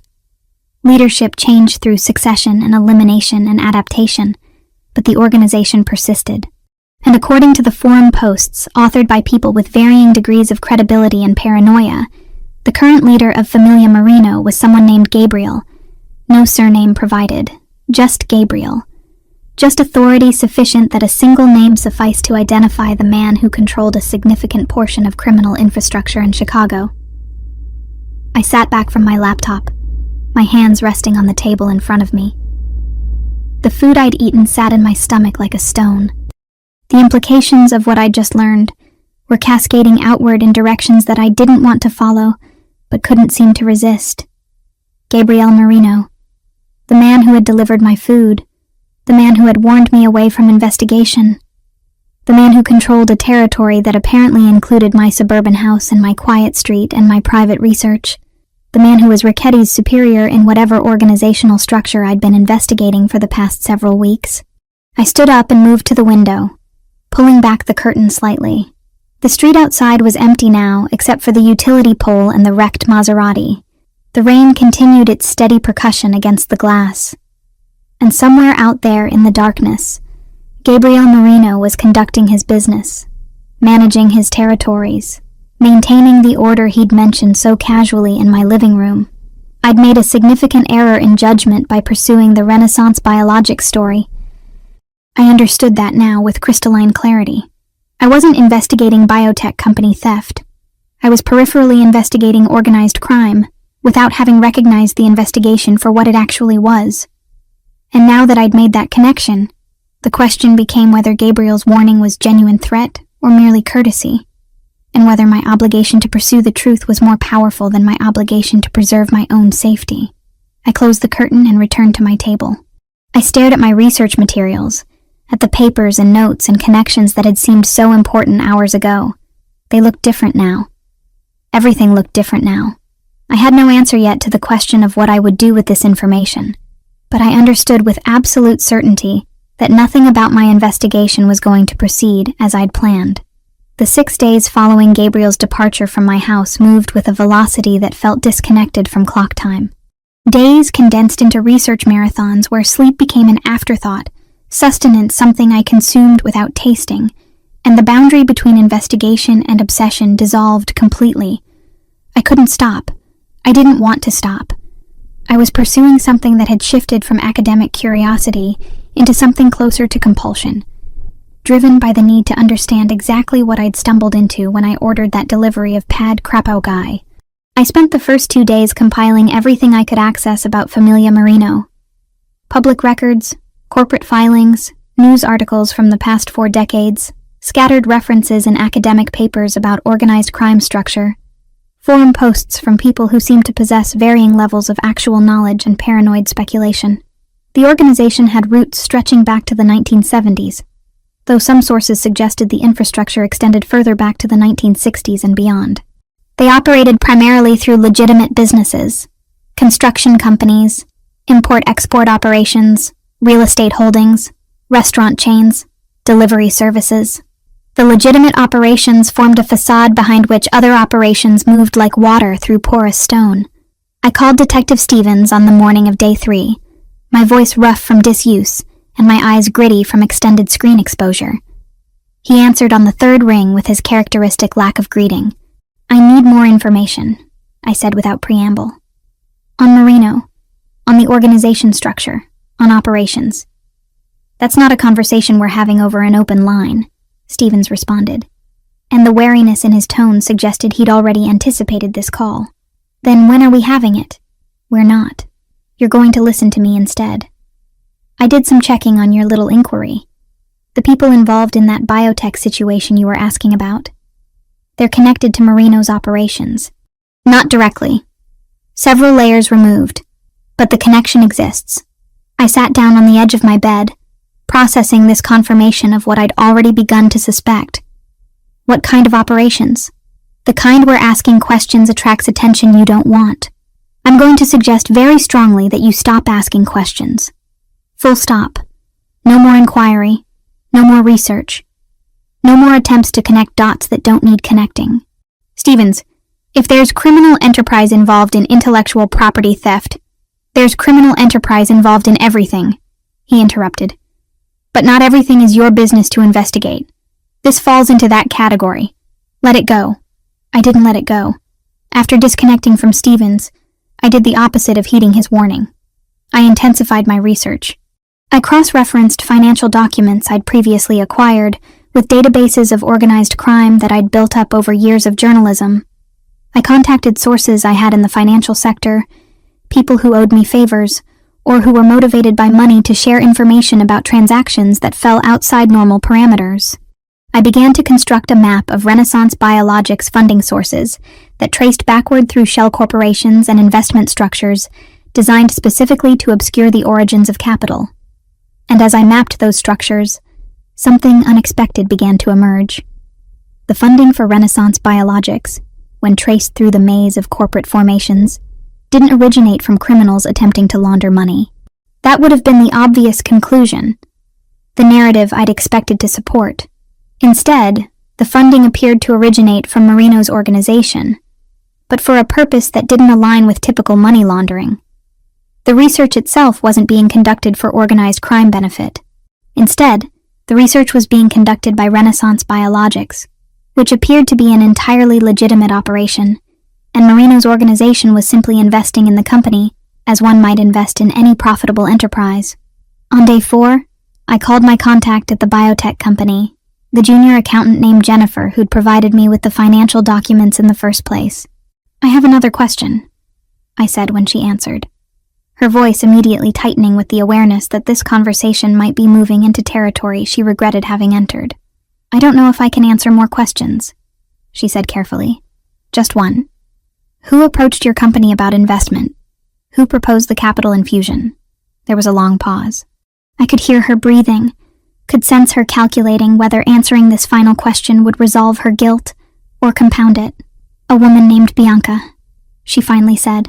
Leadership changed through succession and elimination and adaptation, but the organization persisted. And according to the forum posts authored by people with varying degrees of credibility and paranoia, the current leader of Familia Marino was someone named Gabriel. No surname provided, just Gabriel. Just authority sufficient that a single name sufficed to identify the man who controlled a significant portion of criminal infrastructure in Chicago. I sat back from my laptop, my hands resting on the table in front of me. The food I'd eaten sat in my stomach like a stone. The implications of what I'd just learned were cascading outward in directions that I didn't want to follow, but couldn't seem to resist. Gabriel Marino, the man who had delivered my food, the man who had warned me away from investigation, the man who controlled a territory that apparently included my suburban house and my quiet street and my private research, the man who was Ricchetti's superior in whatever organizational structure I'd been investigating for the past several weeks. I stood up and moved to the window, pulling back the curtain slightly. The street outside was empty now, except for the utility pole and the wrecked Maserati. The rain continued its steady percussion against the glass. And somewhere out there in the darkness, Gabriel Marino was conducting his business, managing his territories, maintaining the order he'd mentioned so casually in my living room. I'd made a significant error in judgment by pursuing the Renaissance biologics story. I understood that now with crystalline clarity. I wasn't investigating biotech company theft. I was peripherally investigating organized crime, without having recognized the investigation for what it actually was. And now that I'd made that connection, the question became whether Gabriel's warning was genuine threat or merely courtesy, and whether my obligation to pursue the truth was more powerful than my obligation to preserve my own safety. I closed the curtain and returned to my table. I stared at my research materials, at the papers and notes and connections that had seemed so important hours ago. They looked different now. Everything looked different now. I had no answer yet to the question of what I would do with this information, but I understood with absolute certainty that nothing about my investigation was going to proceed as I'd planned. The 6 days following Gabriel's departure from my house moved with a velocity that felt disconnected from clock time. Days condensed into research marathons where sleep became an afterthought, sustenance something I consumed without tasting, and the boundary between investigation and obsession dissolved completely. I couldn't stop. I didn't want to stop. I was pursuing something that had shifted from academic curiosity into something closer to compulsion, driven by the need to understand exactly what I'd stumbled into when I ordered that delivery of Pad Krapow Guy. I spent the first 2 days compiling everything I could access about Familia Marino. Public records, corporate filings, news articles from the past 4 decades, scattered references in academic papers about organized crime structure, forum posts from people who seemed to possess varying levels of actual knowledge and paranoid speculation. The organization had roots stretching back to the 1970s, though some sources suggested the infrastructure extended further back to the 1960s and beyond. They operated primarily through legitimate businesses, construction companies, import-export operations, real estate holdings, restaurant chains, delivery services. The legitimate operations formed a facade behind which other operations moved like water through porous stone. I called Detective Stevens on the morning of day 3, my voice rough from disuse and my eyes gritty from extended screen exposure. He answered on the 3rd ring with his characteristic lack of greeting. "I need more information," I said without preamble. "On Marino, on the organization structure, on operations." "That's not a conversation we're having over an open line," Stevens responded, and the wariness in his tone suggested he'd already anticipated this call. "Then when are we having it?" "We're not. You're going to listen to me instead. I did some checking on your little inquiry. The people involved in that biotech situation you were asking about. They're connected to Marino's operations. Not directly. Several layers removed, but the connection exists. I sat down on the edge of my bed, processing this confirmation of what I'd already begun to suspect. What kind of operations? The kind where asking questions attracts attention you don't want. I'm going to suggest very strongly that you stop asking questions. Full stop. No more inquiry. No more research. No more attempts to connect dots that don't need connecting. Stevens, if there's criminal enterprise involved in intellectual property theft, there's criminal enterprise involved in everything, he interrupted. But not everything is your business to investigate. This falls into that category. Let it go. I didn't let it go. After disconnecting from Stevens, I did the opposite of heeding his warning. I intensified my research. I cross-referenced financial documents I'd previously acquired with databases of organized crime that I'd built up over years of journalism. I contacted sources I had in the financial sector, people who owed me favors, or who were motivated by money to share information about transactions that fell outside normal parameters. I began to construct a map of Renaissance Biologics funding sources that traced backward through shell corporations and investment structures designed specifically to obscure the origins of capital. And as I mapped those structures, something unexpected began to emerge. The funding for Renaissance Biologics, when traced through the maze of corporate formations, didn't originate from criminals attempting to launder money. That would have been the obvious conclusion, the narrative I'd expected to support. Instead, the funding appeared to originate from Marino's organization, but for a purpose that didn't align with typical money laundering. The research itself wasn't being conducted for organized crime benefit. Instead, the research was being conducted by Renaissance Biologics, which appeared to be an entirely legitimate operation, and Marino's organization was simply investing in the company as one might invest in any profitable enterprise. On day 4, I called my contact at the biotech company, the junior accountant named Jennifer who'd provided me with the financial documents in the first place. I have another question, I said when she answered, her voice immediately tightening with the awareness that this conversation might be moving into territory she regretted having entered. I don't know if I can answer more questions, she said carefully. Just one. Who approached your company about investment? Who proposed the capital infusion? There was a long pause. I could hear her breathing, could sense her calculating whether answering this final question would resolve her guilt or compound it. A woman named Bianca, she finally said.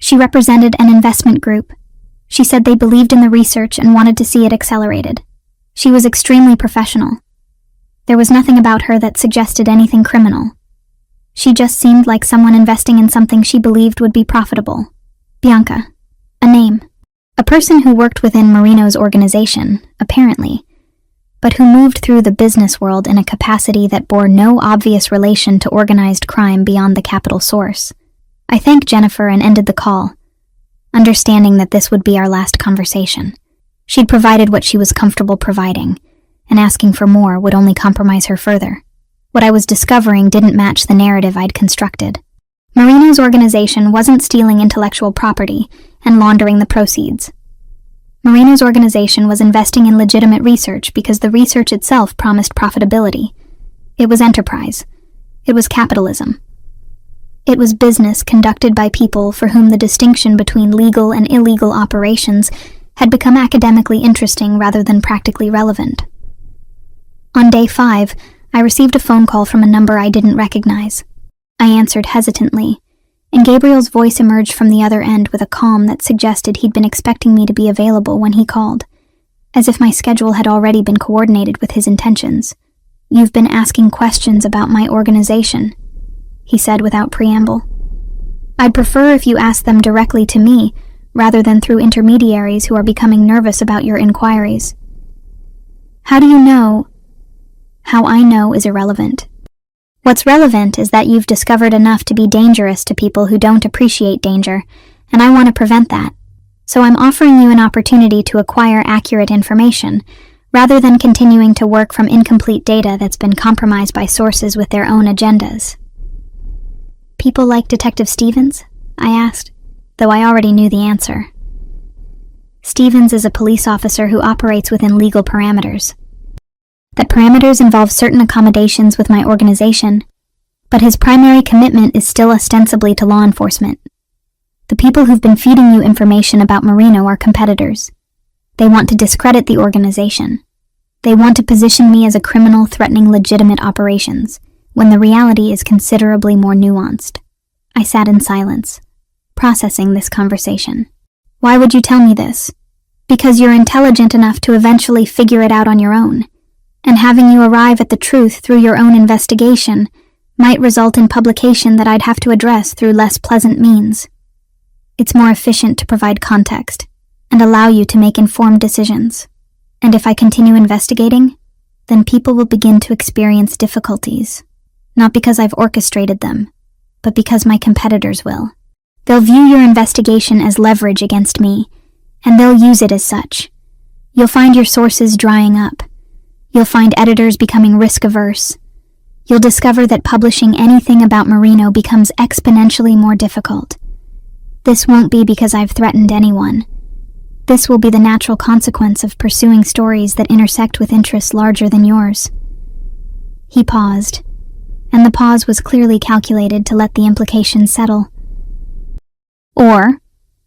She represented an investment group. She said they believed in the research and wanted to see it accelerated. She was extremely professional. There was nothing about her that suggested anything criminal. She just seemed like someone investing in something she believed would be profitable. Bianca. A name. A person who worked within Marino's organization, apparently, but who moved through the business world in a capacity that bore no obvious relation to organized crime beyond the capital source. I thanked Jennifer and ended the call, understanding that this would be our last conversation. She'd provided what she was comfortable providing, and asking for more would only compromise her further. What I was discovering didn't match the narrative I'd constructed. Marino's organization wasn't stealing intellectual property and laundering the proceeds. Marino's organization was investing in legitimate research because the research itself promised profitability. It was enterprise. It was capitalism. It was business conducted by people for whom the distinction between legal and illegal operations had become academically interesting rather than practically relevant. On day 5, I received a phone call from a number I didn't recognize. I answered hesitantly, and Gabriel's voice emerged from the other end with a calm that suggested he'd been expecting me to be available when he called, as if my schedule had already been coordinated with his intentions. "You've been asking questions about my organization," he said without preamble. "I'd prefer if you asked them directly to me, rather than through intermediaries who are becoming nervous about your inquiries." "How do you know?" "How I know is irrelevant. What's relevant is that you've discovered enough to be dangerous to people who don't appreciate danger, and I want to prevent that. So I'm offering you an opportunity to acquire accurate information, rather than continuing to work from incomplete data that's been compromised by sources with their own agendas." "People like Detective Stevens?" I asked, though I already knew the answer. "Stevens is a police officer who operates within legal parameters. That parameters involve certain accommodations with my organization but his primary commitment is still ostensibly to law enforcement. The people who've been feeding you information about Marino are competitors. They want to discredit the organization. They want to position me as a criminal threatening legitimate operations, when the reality is considerably more nuanced. I sat in silence, processing this conversation. Why would you tell me this? Because you're intelligent enough to eventually figure it out on your own, and having you arrive at the truth through your own investigation might result in publication that I'd have to address through less pleasant means. It's more efficient to provide context and allow you to make informed decisions. And if I continue investigating, then people will begin to experience difficulties, not because I've orchestrated them, but because my competitors will. They'll view your investigation as leverage against me, and they'll use it as such. You'll find your sources drying up. You'll find editors becoming risk-averse. You'll discover that publishing anything about Marino becomes exponentially more difficult. This won't be because I've threatened anyone. This will be the natural consequence of pursuing stories that intersect with interests larger than yours. He paused, and the pause was clearly calculated to let the implications settle. Or,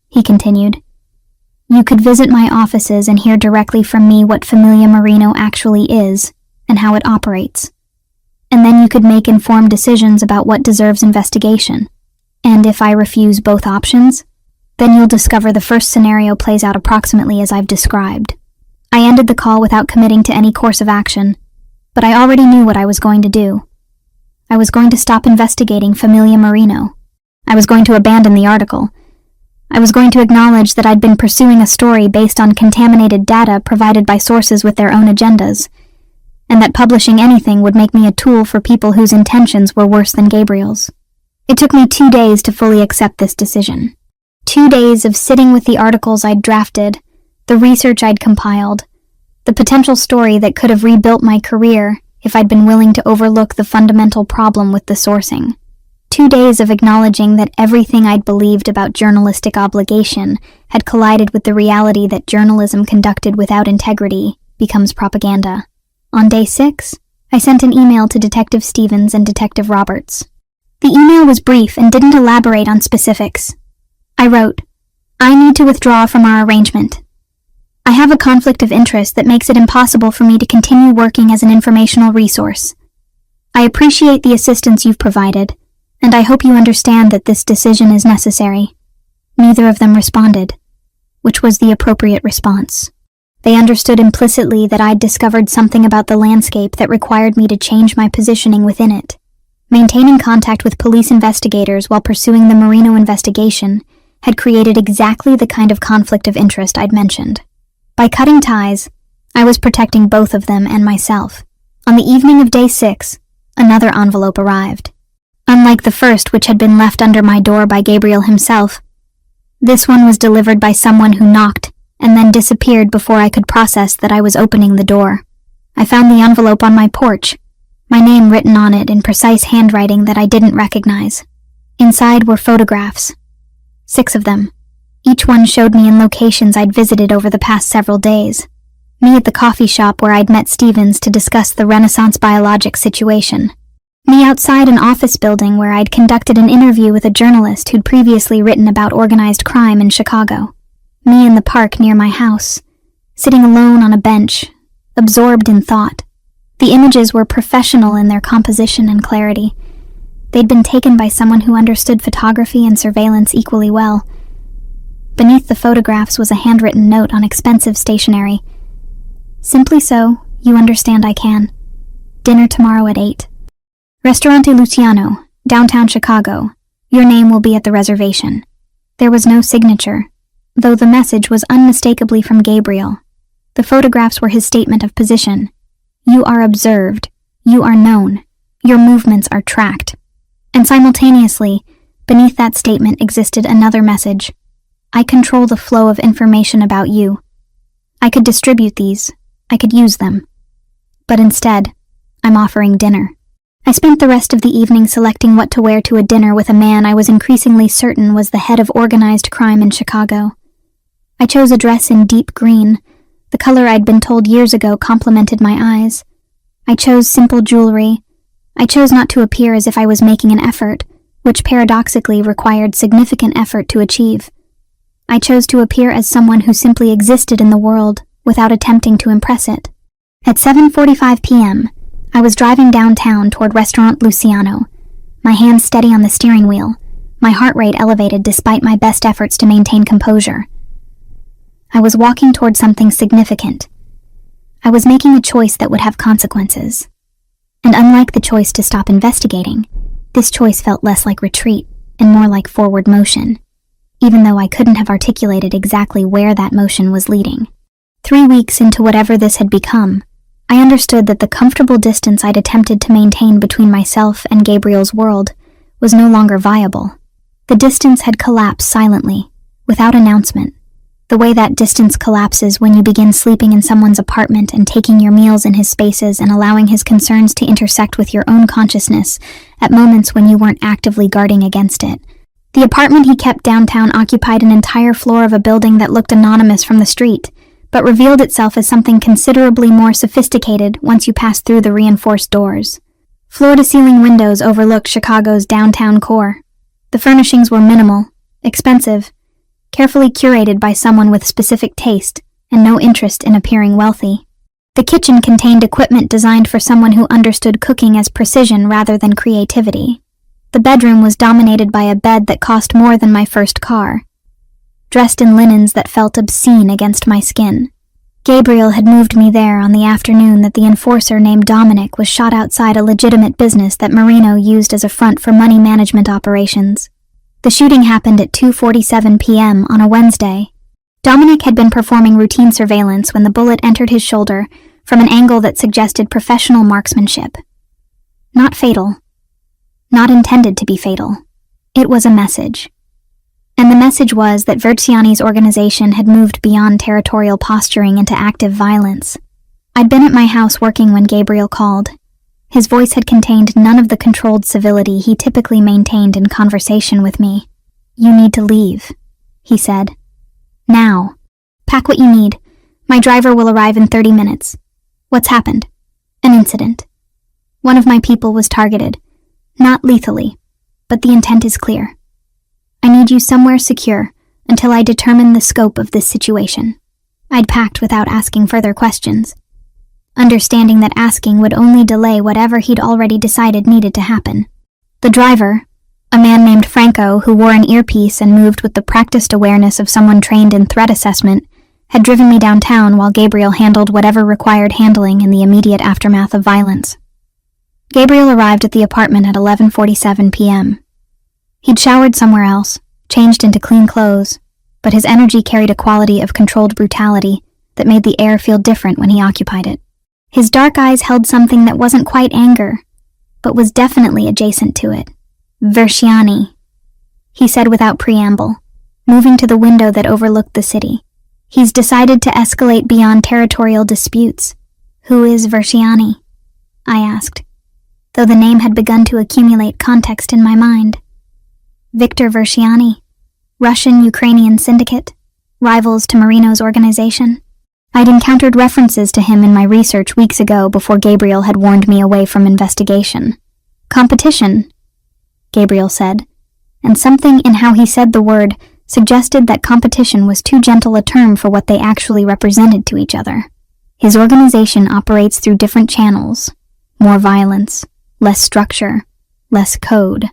he continued, you could visit my offices and hear directly from me what Familia Marino actually is and how it operates. And then you could make informed decisions about what deserves investigation. And if I refuse both options, then you'll discover the first scenario plays out approximately as I've described. I ended the call without committing to any course of action, but I already knew what I was going to do. I was going to stop investigating Familia Marino. I was going to abandon the article. I was going to acknowledge that I'd been pursuing a story based on contaminated data provided by sources with their own agendas, and that publishing anything would make me a tool for people whose intentions were worse than Gabriel's. It took me 2 days to fully accept this decision. 2 days of sitting with the articles I'd drafted, the research I'd compiled, the potential story that could have rebuilt my career if I'd been willing to overlook the fundamental problem with the sourcing. 2 days of acknowledging that everything I'd believed about journalistic obligation had collided with the reality that journalism conducted without integrity becomes propaganda. On day 6, I sent an email to Detective Stevens and Detective Roberts. The email was brief and didn't elaborate on specifics. I wrote, I need to withdraw from our arrangement. I have a conflict of interest that makes it impossible for me to continue working as an informational resource. I appreciate the assistance you've provided, and I hope you understand that this decision is necessary. Neither of them responded, which was the appropriate response. They understood implicitly that I'd discovered something about the landscape that required me to change my positioning within it. Maintaining contact with police investigators while pursuing the Marino investigation had created exactly the kind of conflict of interest I'd mentioned. By cutting ties, I was protecting both of them and myself. On the evening of day 6, another envelope arrived. Unlike the first, which had been left under my door by Gabriel himself, this one was delivered by someone who knocked and then disappeared before I could process that I was opening the door. I found the envelope on my porch, my name written on it in precise handwriting that I didn't recognize. Inside were photographs. 6 of them. Each one showed me in locations I'd visited over the past several days. Me at the coffee shop where I'd met Stevens to discuss the Renaissance biologics situation. Me outside an office building where I'd conducted an interview with a journalist who'd previously written about organized crime in Chicago. Me in the park near my house, sitting alone on a bench, absorbed in thought. The images were professional in their composition and clarity. They'd been taken by someone who understood photography and surveillance equally well. Beneath the photographs was a handwritten note on expensive stationery. Simply so, you understand I can. Dinner tomorrow at 8. Ristorante Luciano, downtown Chicago. Your name will be at the reservation. There was no signature, though the message was unmistakably from Gabriel. The photographs were his statement of position. You are observed. You are known. Your movements are tracked. And simultaneously, beneath that statement existed another message. I control the flow of information about you. I could distribute these. I could use them. But instead, I'm offering dinner. I spent the rest of the evening selecting what to wear to a dinner with a man I was increasingly certain was the head of organized crime in Chicago. I chose a dress in deep green, the color I'd been told years ago complemented my eyes. I chose simple jewelry, I chose not to appear as if I was making an effort, which paradoxically required significant effort to achieve. I chose to appear as someone who simply existed in the world without attempting to impress it. At 7:45 p.m., I was driving downtown toward Restaurant Luciano, my hands steady on the steering wheel, my heart rate elevated despite my best efforts to maintain composure. I was walking toward something significant. I was making a choice that would have consequences. And unlike the choice to stop investigating, this choice felt less like retreat and more like forward motion, even though I couldn't have articulated exactly where that motion was leading. 3 weeks into whatever this had become, I understood that the comfortable distance I'd attempted to maintain between myself and Gabriel's world was no longer viable. The distance had collapsed silently, without announcement, the way that distance collapses when you begin sleeping in someone's apartment and taking your meals in his spaces and allowing his concerns to intersect with your own consciousness at moments when you weren't actively guarding against it. The apartment he kept downtown occupied an entire floor of a building that looked anonymous from the street, but revealed itself as something considerably more sophisticated once you passed through the reinforced doors. Floor-to-ceiling windows overlooked Chicago's downtown core. The furnishings were minimal, expensive, carefully curated by someone with specific taste and no interest in appearing wealthy. The kitchen contained equipment designed for someone who understood cooking as precision rather than creativity. The bedroom was dominated by a bed that cost more than my first car, dressed in linens that felt obscene against my skin. Gabriel had moved me there on the afternoon that the enforcer named Dominic was shot outside a legitimate business that Marino used as a front for money management operations. The shooting happened at 2:47 p.m. on a Wednesday. Dominic had been performing routine surveillance when the bullet entered his shoulder from an angle that suggested professional marksmanship. Not fatal. Not intended to be fatal. It was a message. And the message was that Verziani's organization had moved beyond territorial posturing into active violence. I'd been at my house working when Gabriel called. His voice had contained none of the controlled civility he typically maintained in conversation with me. "You need to leave," he said. "Now. Pack what you need. My driver will arrive in 30 minutes. What's happened?" "An incident. One of my people was targeted. Not lethally, but the intent is clear. I need you somewhere secure until I determine the scope of this situation." I'd packed without asking further questions, understanding that asking would only delay whatever he'd already decided needed to happen. The driver, a man named Franco who wore an earpiece and moved with the practiced awareness of someone trained in threat assessment, had driven me downtown while Gabriel handled whatever required handling in the immediate aftermath of violence. Gabriel arrived at the apartment at 11:47 p.m. He'd showered somewhere else, changed into clean clothes, but his energy carried a quality of controlled brutality that made the air feel different when he occupied it. His dark eyes held something that wasn't quite anger, but was definitely adjacent to it. "Verziani," he said without preamble, moving to the window that overlooked the city. "He's decided to escalate beyond territorial disputes. Who is Verziani?" I asked, though the name had begun to accumulate context in my mind. Victor Verziani, Russian-Ukrainian syndicate, rivals to Marino's organization. I'd encountered references to him in my research weeks ago before Gabriel had warned me away from investigation. "Competition," Gabriel said, and something in how he said the word suggested that competition was too gentle a term for what they actually represented to each other. His organization operates through different channels. More violence, less structure, less code.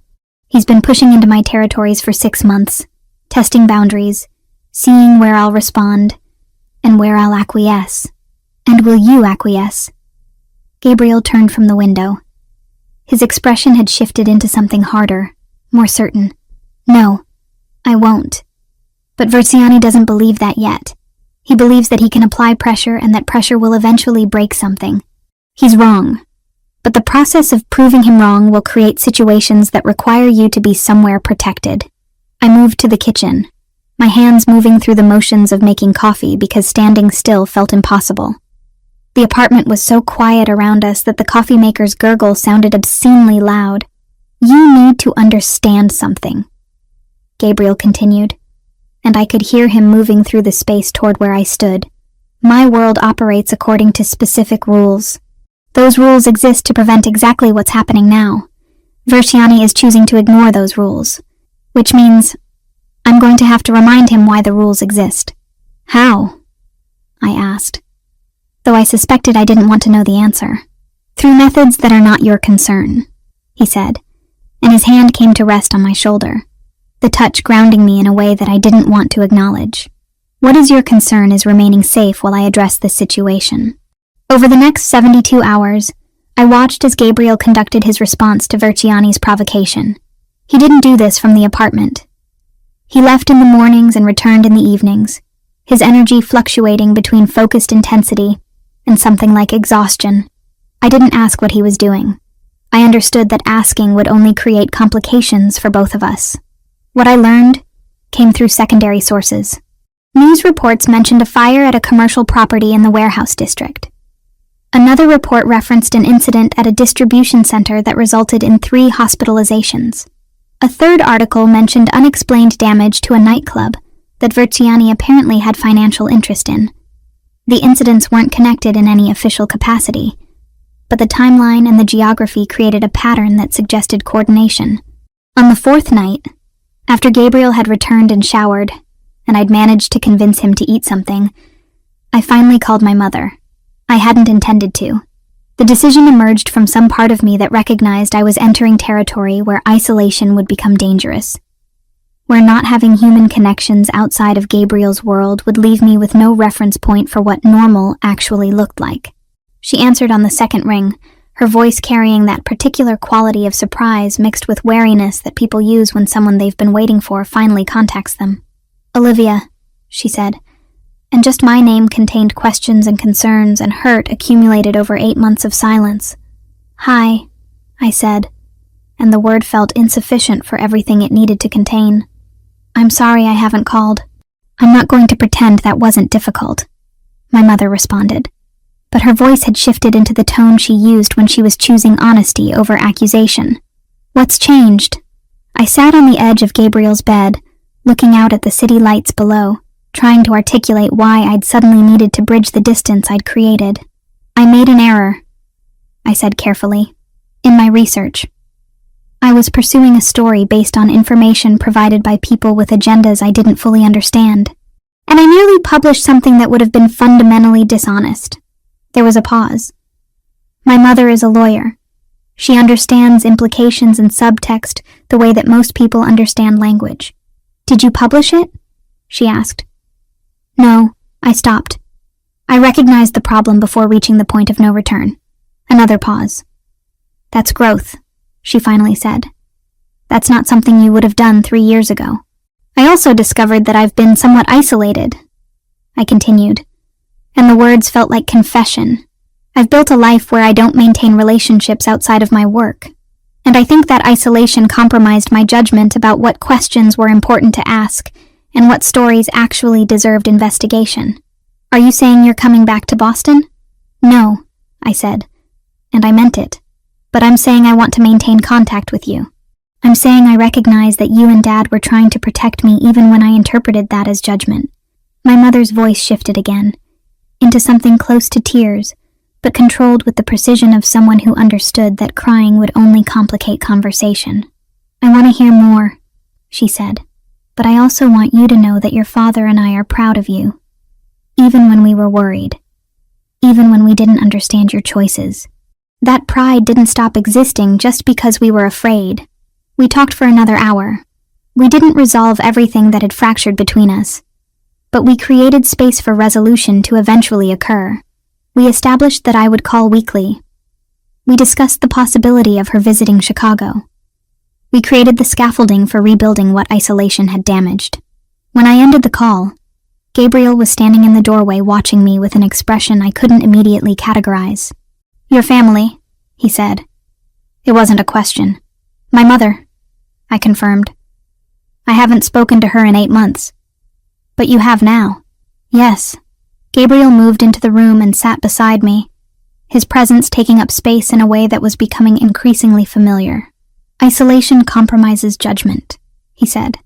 He's been pushing into my territories for 6 months, testing boundaries, seeing where I'll respond, and where I'll acquiesce. And will you acquiesce? Gabriel turned from the window. His expression had shifted into something harder, more certain. "No, I won't." But Verziani doesn't believe that yet. He believes that he can apply pressure and that pressure will eventually break something. He's wrong. But the process of proving him wrong will create situations that require you to be somewhere protected. I moved to the kitchen, my hands moving through the motions of making coffee because standing still felt impossible. The apartment was so quiet around us that the coffee maker's gurgle sounded obscenely loud. "You need to understand something," Gabriel continued, and I could hear him moving through the space toward where I stood. "My world operates according to specific rules. Those rules exist to prevent exactly what's happening now. Verciani is choosing to ignore those rules, which means I'm going to have to remind him why the rules exist. How? I asked, though I suspected I didn't want to know the answer. Through methods that are not your concern, he said, and his hand came to rest on my shoulder, the touch grounding me in a way that I didn't want to acknowledge. What is your concern is remaining safe while I address this situation. Over the next 72 hours, I watched as Gabriel conducted his response to Verciani's provocation. He didn't do this from the apartment. He left in the mornings and returned in the evenings, his energy fluctuating between focused intensity and something like exhaustion. I didn't ask what he was doing. I understood that asking would only create complications for both of us. What I learned came through secondary sources. News reports mentioned a fire at a commercial property in the warehouse district. Another report referenced an incident at a distribution center that resulted in 3 hospitalizations. A third article mentioned unexplained damage to a nightclub that Verciani apparently had financial interest in. The incidents weren't connected in any official capacity, but the timeline and the geography created a pattern that suggested coordination. On the 4th night, after Gabriel had returned and showered, and I'd managed to convince him to eat something, I finally called my mother. I hadn't intended to. The decision emerged from some part of me that recognized I was entering territory where isolation would become dangerous, where not having human connections outside of Gabriel's world would leave me with no reference point for what normal actually looked like. She answered on the 2nd ring, her voice carrying that particular quality of surprise mixed with wariness that people use when someone they've been waiting for finally contacts them. Olivia, she said, and just my name contained questions and concerns and hurt accumulated over 8 months of silence. Hi, I said, and the word felt insufficient for everything it needed to contain. I'm sorry I haven't called. I'm not going to pretend that wasn't difficult, my mother responded, but her voice had shifted into the tone she used when she was choosing honesty over accusation. What's changed? I sat on the edge of Gabriel's bed, looking out at the city lights below, trying to articulate why I'd suddenly needed to bridge the distance I'd created. I made an error, I said carefully, in my research. I was pursuing a story based on information provided by people with agendas I didn't fully understand, and I nearly published something that would have been fundamentally dishonest. There was a pause. My mother is a lawyer. She understands implications and subtext the way that most people understand language. Did you publish it? She asked. No, I stopped. I recognized the problem before reaching the point of no return. Another pause. That's growth, she finally said. That's not something you would have done 3 years ago. I also discovered that I've been somewhat isolated, I continued, and the words felt like confession. I've built a life where I don't maintain relationships outside of my work, and I think that isolation compromised my judgment about what questions were important to ask and what stories actually deserved investigation. Are you saying you're coming back to Boston? No, I said, and I meant it, but I'm saying I want to maintain contact with you. I'm saying I recognize that you and Dad were trying to protect me even when I interpreted that as judgment. My mother's voice shifted again, into something close to tears, but controlled with the precision of someone who understood that crying would only complicate conversation. I want to hear more, she said, but I also want you to know that your father and I are proud of you, even when we were worried, even when we didn't understand your choices. That pride didn't stop existing just because we were afraid. We talked for another hour. We didn't resolve everything that had fractured between us, but we created space for resolution to eventually occur. We established that I would call weekly. We discussed the possibility of her visiting Chicago. We created the scaffolding for rebuilding what isolation had damaged. When I ended the call, Gabriel was standing in the doorway watching me with an expression I couldn't immediately categorize. Your family, he said. It wasn't a question. My mother, I confirmed. I haven't spoken to her in 8 months. But you have now. Yes. Gabriel moved into the room and sat beside me, his presence taking up space in a way that was becoming increasingly familiar. Isolation compromises judgment, he said,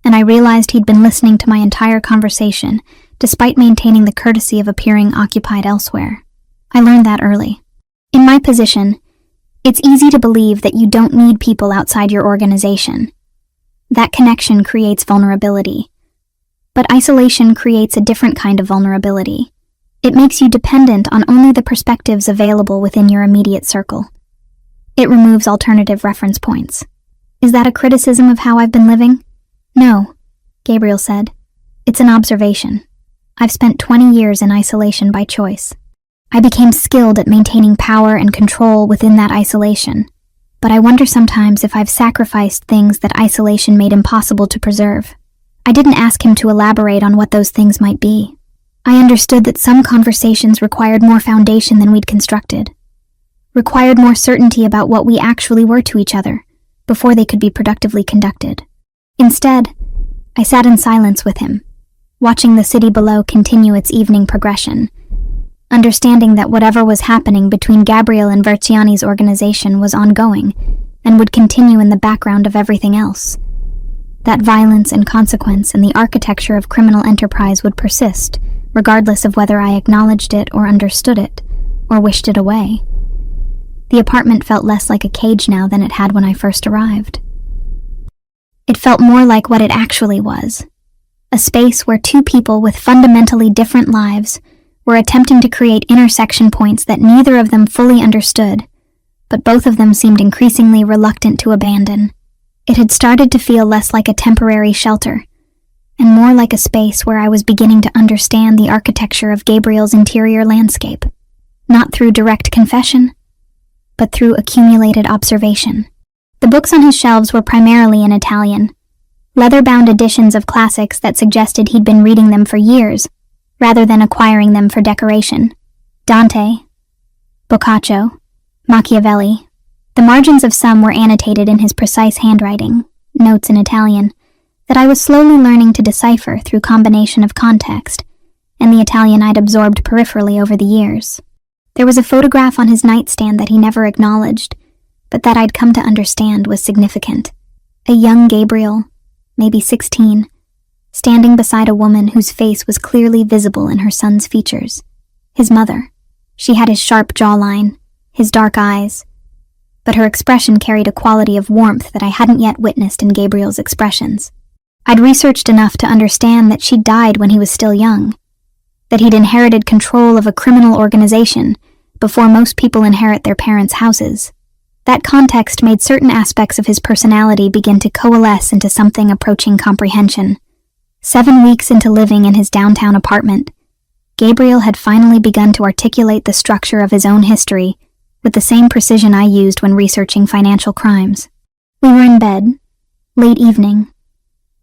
and I realized he'd been listening to my entire conversation, despite maintaining the courtesy of appearing occupied elsewhere. I learned that early. In my position, it's easy to believe that you don't need people outside your organization. That connection creates vulnerability. But isolation creates a different kind of vulnerability. It makes you dependent on only the perspectives available within your immediate circle. It removes alternative reference points. Is that a criticism of how I've been living? No, Gabriel said. It's an observation. I've spent 20 years in isolation by choice. I became skilled at maintaining power and control within that isolation, but I wonder sometimes if I've sacrificed things that isolation made impossible to preserve. I didn't ask him to elaborate on what those things might be. I understood that some conversations required more foundation than we'd constructed, required more certainty about what we actually were to each other before they could be productively conducted. Instead, I sat in silence with him, watching the city below continue its evening progression, understanding that whatever was happening between Gabriel and Verciani's organization was ongoing and would continue in the background of everything else. That violence and consequence in the architecture of criminal enterprise would persist, regardless of whether I acknowledged it or understood it, or wished it away. The apartment felt less like a cage now than it had when I first arrived. It felt more like what it actually was, a space where two people with fundamentally different lives were attempting to create intersection points that neither of them fully understood, but both of them seemed increasingly reluctant to abandon. It had started to feel less like a temporary shelter, and more like a space where I was beginning to understand the architecture of Gabriel's interior landscape, not through direct confession, but through accumulated observation. The books on his shelves were primarily in Italian, leather-bound editions of classics that suggested he'd been reading them for years, rather than acquiring them for decoration. Dante, Boccaccio, Machiavelli. The margins of some were annotated in his precise handwriting, notes in Italian, that I was slowly learning to decipher through combination of context and the Italian I'd absorbed peripherally over the years. There was a photograph on his nightstand that he never acknowledged, but that I'd come to understand was significant. A young Gabriel, maybe 16, standing beside a woman whose face was clearly visible in her son's features. His mother. She had his sharp jawline, his dark eyes, but her expression carried a quality of warmth that I hadn't yet witnessed in Gabriel's expressions. I'd researched enough to understand that she died when he was still young, that he'd inherited control of a criminal organization before most people inherit their parents' houses. That context made certain aspects of his personality begin to coalesce into something approaching comprehension. 7 weeks into living in his downtown apartment, Gabriel had finally begun to articulate the structure of his own history with the same precision I used when researching financial crimes. We were in bed, late evening,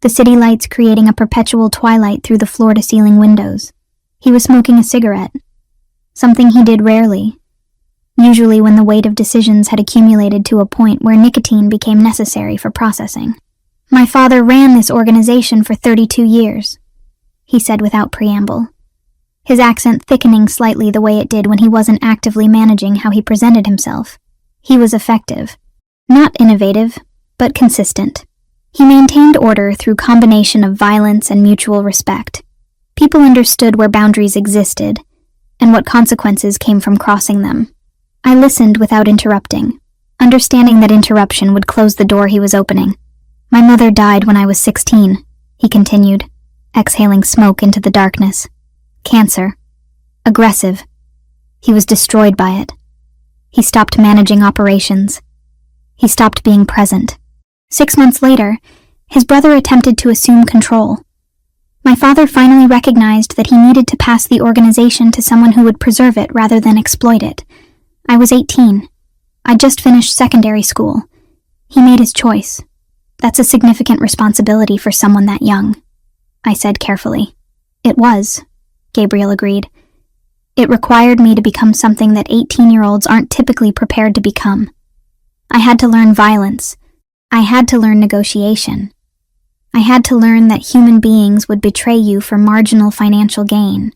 the city lights creating a perpetual twilight through the floor-to-ceiling windows. He was smoking a cigarette, something he did rarely, usually when the weight of decisions had accumulated to a point where nicotine became necessary for processing. "My father ran this organization for 32 years, he said without preamble, his accent thickening slightly the way it did when he wasn't actively managing how he presented himself. He was effective. Not innovative, but consistent. He maintained order through combination of violence and mutual respect. People understood where boundaries existed, and what consequences came from crossing them. I listened without interrupting, understanding that interruption would close the door he was opening. "My mother died when I was 16, he continued, exhaling smoke into the darkness. Cancer. Aggressive. He was destroyed by it. He stopped managing operations. He stopped being present. 6 months later, his brother attempted to assume control. My father finally recognized that he needed to pass the organization to someone who would preserve it rather than exploit it. I was 18. I'd just finished secondary school. He made his choice. That's a significant responsibility for someone that young," I said carefully. "It was," Gabriel agreed. "It required me to become something that 18-year-olds aren't typically prepared to become. I had to learn violence. I had to learn negotiation. I had to learn that human beings would betray you for marginal financial gain.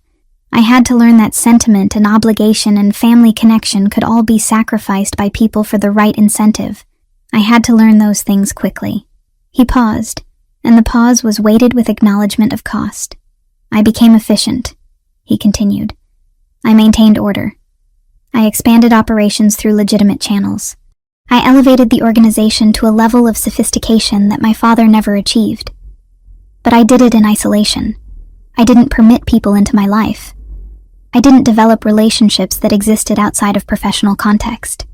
I had to learn that sentiment and obligation and family connection could all be sacrificed by people for the right incentive. I had to learn those things quickly." He paused, and the pause was weighted with acknowledgement of cost. "I became efficient," he continued. "I maintained order. I I expanded operations through legitimate channels. I elevated the organization to a level of sophistication that my father never achieved. But I did it in isolation. I didn't permit people into my life. I didn't develop relationships that existed outside of professional context.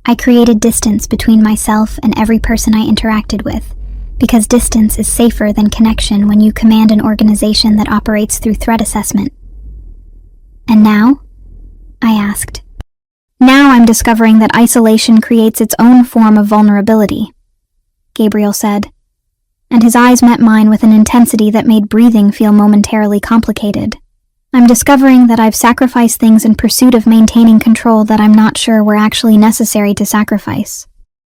I created distance between myself and every person I interacted with, because distance is safer than connection when you command an organization that operates through threat assessment. And now? I asked. Now I'm discovering that isolation creates its own form of vulnerability, Gabriel said, and his eyes met mine with an intensity that made breathing feel momentarily complicated. I'm discovering that I've sacrificed things in pursuit of maintaining control that I'm not sure were actually necessary to sacrifice.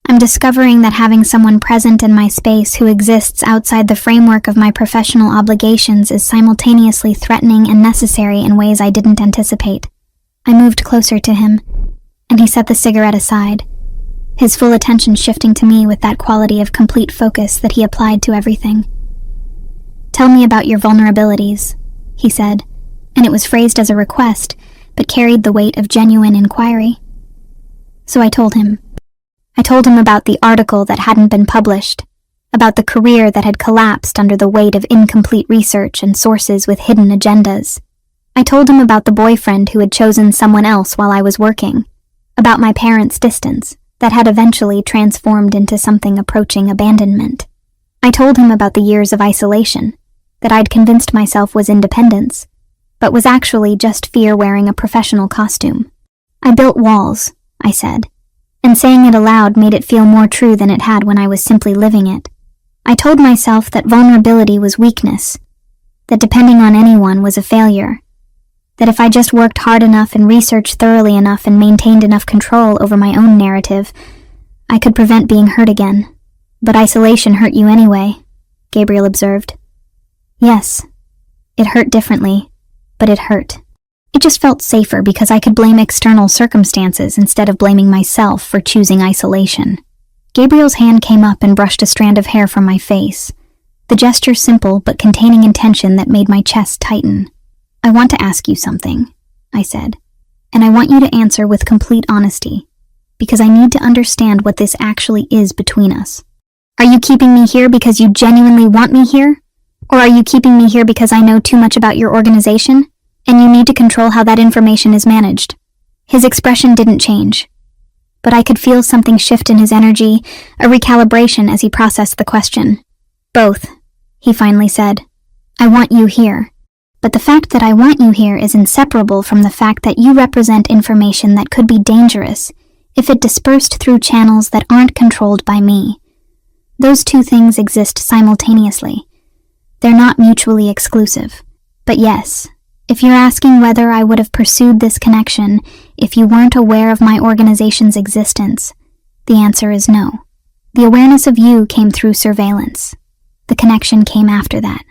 I'm discovering that having someone present in my space who exists outside the framework of my professional obligations is simultaneously threatening and necessary in ways I didn't anticipate. I moved closer to him, and he set the cigarette aside, his full attention shifting to me with that quality of complete focus that he applied to everything. "Tell me about your vulnerabilities," he said, and it was phrased as a request, but carried the weight of genuine inquiry. So I told him. I told him about the article that hadn't been published, about the career that had collapsed under the weight of incomplete research and sources with hidden agendas. I told him about the boyfriend who had chosen someone else while I was working, about my parents' distance that had eventually transformed into something approaching abandonment. I told him about the years of isolation, that I'd convinced myself was independence, but was actually just fear wearing a professional costume. I built walls, I said, and saying it aloud made it feel more true than it had when I was simply living it. I told myself that vulnerability was weakness, that depending on anyone was a failure, that if I just worked hard enough and researched thoroughly enough and maintained enough control over my own narrative, I could prevent being hurt again. But isolation hurt you anyway, Gabriel observed. Yes, it hurt differently, but it hurt. It just felt safer because I could blame external circumstances instead of blaming myself for choosing isolation. Gabriel's hand came up and brushed a strand of hair from my face, the gesture simple but containing intention that made my chest tighten. "I want to ask you something," I said, "and I want you to answer with complete honesty, because I need to understand what this actually is between us. Are you keeping me here because you genuinely want me here? Or are you keeping me here because I know too much about your organization, and you need to control how that information is managed?" His expression didn't change, but I could feel something shift in his energy, a recalibration as he processed the question. "Both," he finally said. "I want you here. But the fact that I want you here is inseparable from the fact that you represent information that could be dangerous if it dispersed through channels that aren't controlled by me. Those two things exist simultaneously. They're not mutually exclusive. But yes, if you're asking whether I would have pursued this connection if you weren't aware of my organization's existence, the answer is no. The awareness of you came through surveillance. The connection came after that.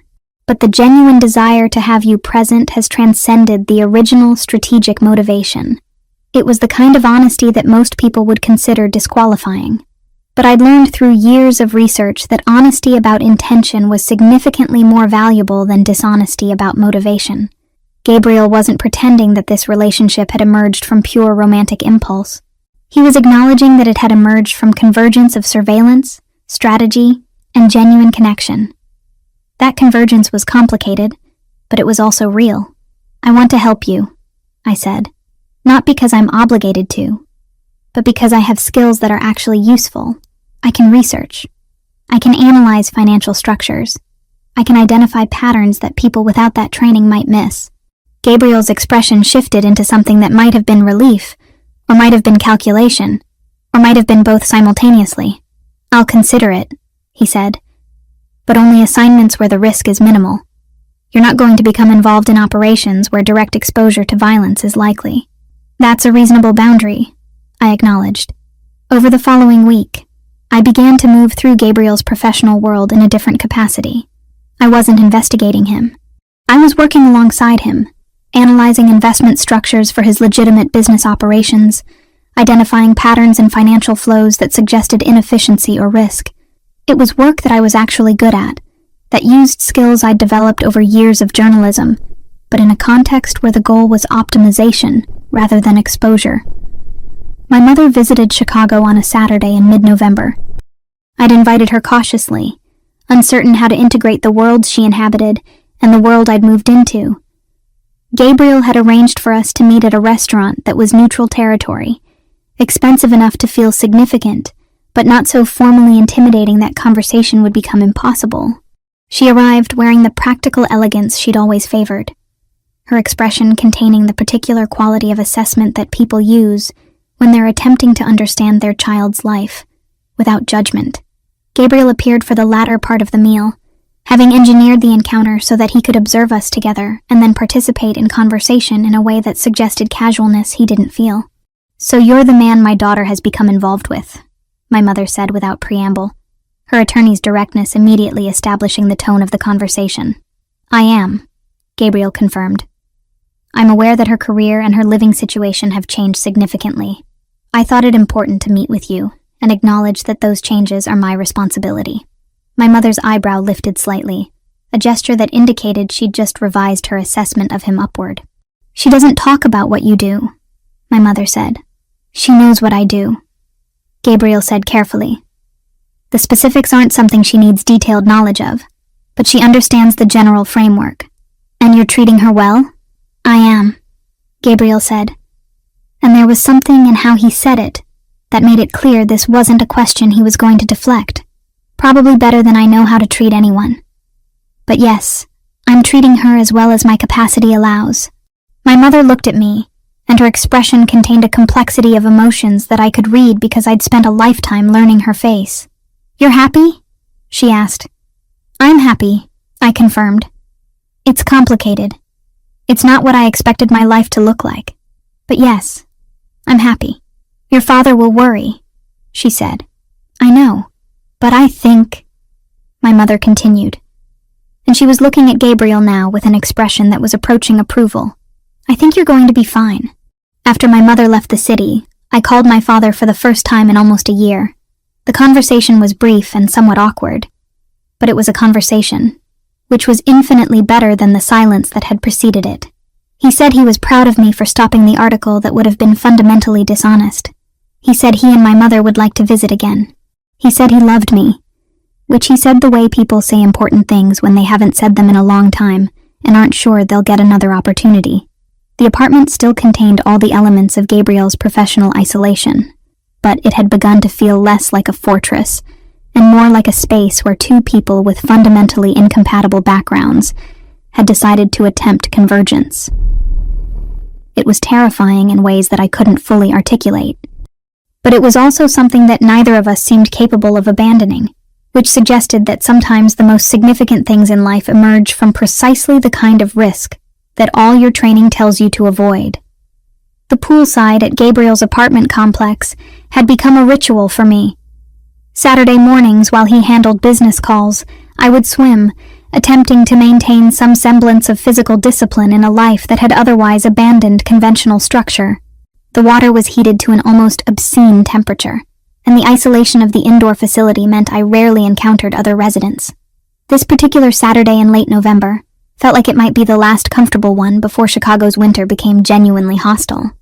But the genuine desire to have you present has transcended the original strategic motivation. It was the kind of honesty that most people would consider disqualifying. But I'd learned through years of research that honesty about intention was significantly more valuable than dishonesty about motivation. Gabriel wasn't pretending that this relationship had emerged from pure romantic impulse. He was acknowledging that it had emerged from convergence of surveillance, strategy, and genuine connection. That convergence was complicated, but it was also real. "I want to help you," I said, "not because I'm obligated to, but because I have skills that are actually useful. I can research. I can analyze financial structures. I can identify patterns that people without that training might miss." Gabriel's expression shifted into something that might have been relief, or might have been calculation, or might have been both simultaneously. "I'll consider it," he said, "but only assignments where the risk is minimal. You're not going to become involved in operations where direct exposure to violence is likely." "That's a reasonable boundary," I acknowledged. Over the following week, I began to move through Gabriel's professional world in a different capacity. I wasn't investigating him. I was working alongside him, analyzing investment structures for his legitimate business operations, identifying patterns in financial flows that suggested inefficiency or risk. It was work that I was actually good at, that used skills I'd developed over years of journalism, but in a context where the goal was optimization, rather than exposure. My mother visited Chicago on a Saturday in mid-November. I'd invited her cautiously, uncertain how to integrate the world she inhabited and the world I'd moved into. Gabriel had arranged for us to meet at a restaurant that was neutral territory, expensive enough to feel significant, but not so formally intimidating that conversation would become impossible. She arrived wearing the practical elegance she'd always favored, her expression containing the particular quality of assessment that people use when they're attempting to understand their child's life, without judgment. Gabriel appeared for the latter part of the meal, having engineered the encounter so that he could observe us together and then participate in conversation in a way that suggested casualness he didn't feel. "So you're the man my daughter has become involved with," my mother said without preamble, her attorney's directness immediately establishing the tone of the conversation. "I am," Gabriel confirmed. "I'm aware that her career and her living situation have changed significantly. I thought it important to meet with you and acknowledge that those changes are my responsibility." My mother's eyebrow lifted slightly, a gesture that indicated she'd just revised her assessment of him upward. "She doesn't talk about what you do," my mother said. "She knows what I do," Gabriel said carefully. "The specifics aren't something she needs detailed knowledge of, but she understands the general framework. And you're treating her well?" "I am," Gabriel said. And there was something in how he said it that made it clear this wasn't a question he was going to deflect. "Probably better than I know how to treat anyone. But yes, I'm treating her as well as my capacity allows." My mother looked at me, and her expression contained a complexity of emotions that I could read because I'd spent a lifetime learning her face. "You're happy?" she asked. "I'm happy," I confirmed. "It's complicated. It's not what I expected my life to look like. But yes, I'm happy." "Your father will worry," she said. "I know. But I think," my mother continued, and she was looking at Gabriel now with an expression that was approaching approval. "I think you're going to be fine." After my mother left the city, I called my father for the first time in almost a year. The conversation was brief and somewhat awkward, but it was a conversation, which was infinitely better than the silence that had preceded it. He said he was proud of me for stopping the article that would have been fundamentally dishonest. He said he and my mother would like to visit again. He said he loved me, which he said the way people say important things when they haven't said them in a long time and aren't sure they'll get another opportunity. The apartment still contained all the elements of Gabriel's professional isolation, but it had begun to feel less like a fortress and more like a space where two people with fundamentally incompatible backgrounds had decided to attempt convergence. It was terrifying in ways that I couldn't fully articulate. But it was also something that neither of us seemed capable of abandoning, which suggested that sometimes the most significant things in life emerge from precisely the kind of risk that all your training tells you to avoid. The poolside at Gabriel's apartment complex had become a ritual for me. Saturday mornings, while he handled business calls, I would swim, attempting to maintain some semblance of physical discipline in a life that had otherwise abandoned conventional structure. The water was heated to an almost obscene temperature, and the isolation of the indoor facility meant I rarely encountered other residents. This particular Saturday in late November felt like it might be the last comfortable one before Chicago's winter became genuinely hostile.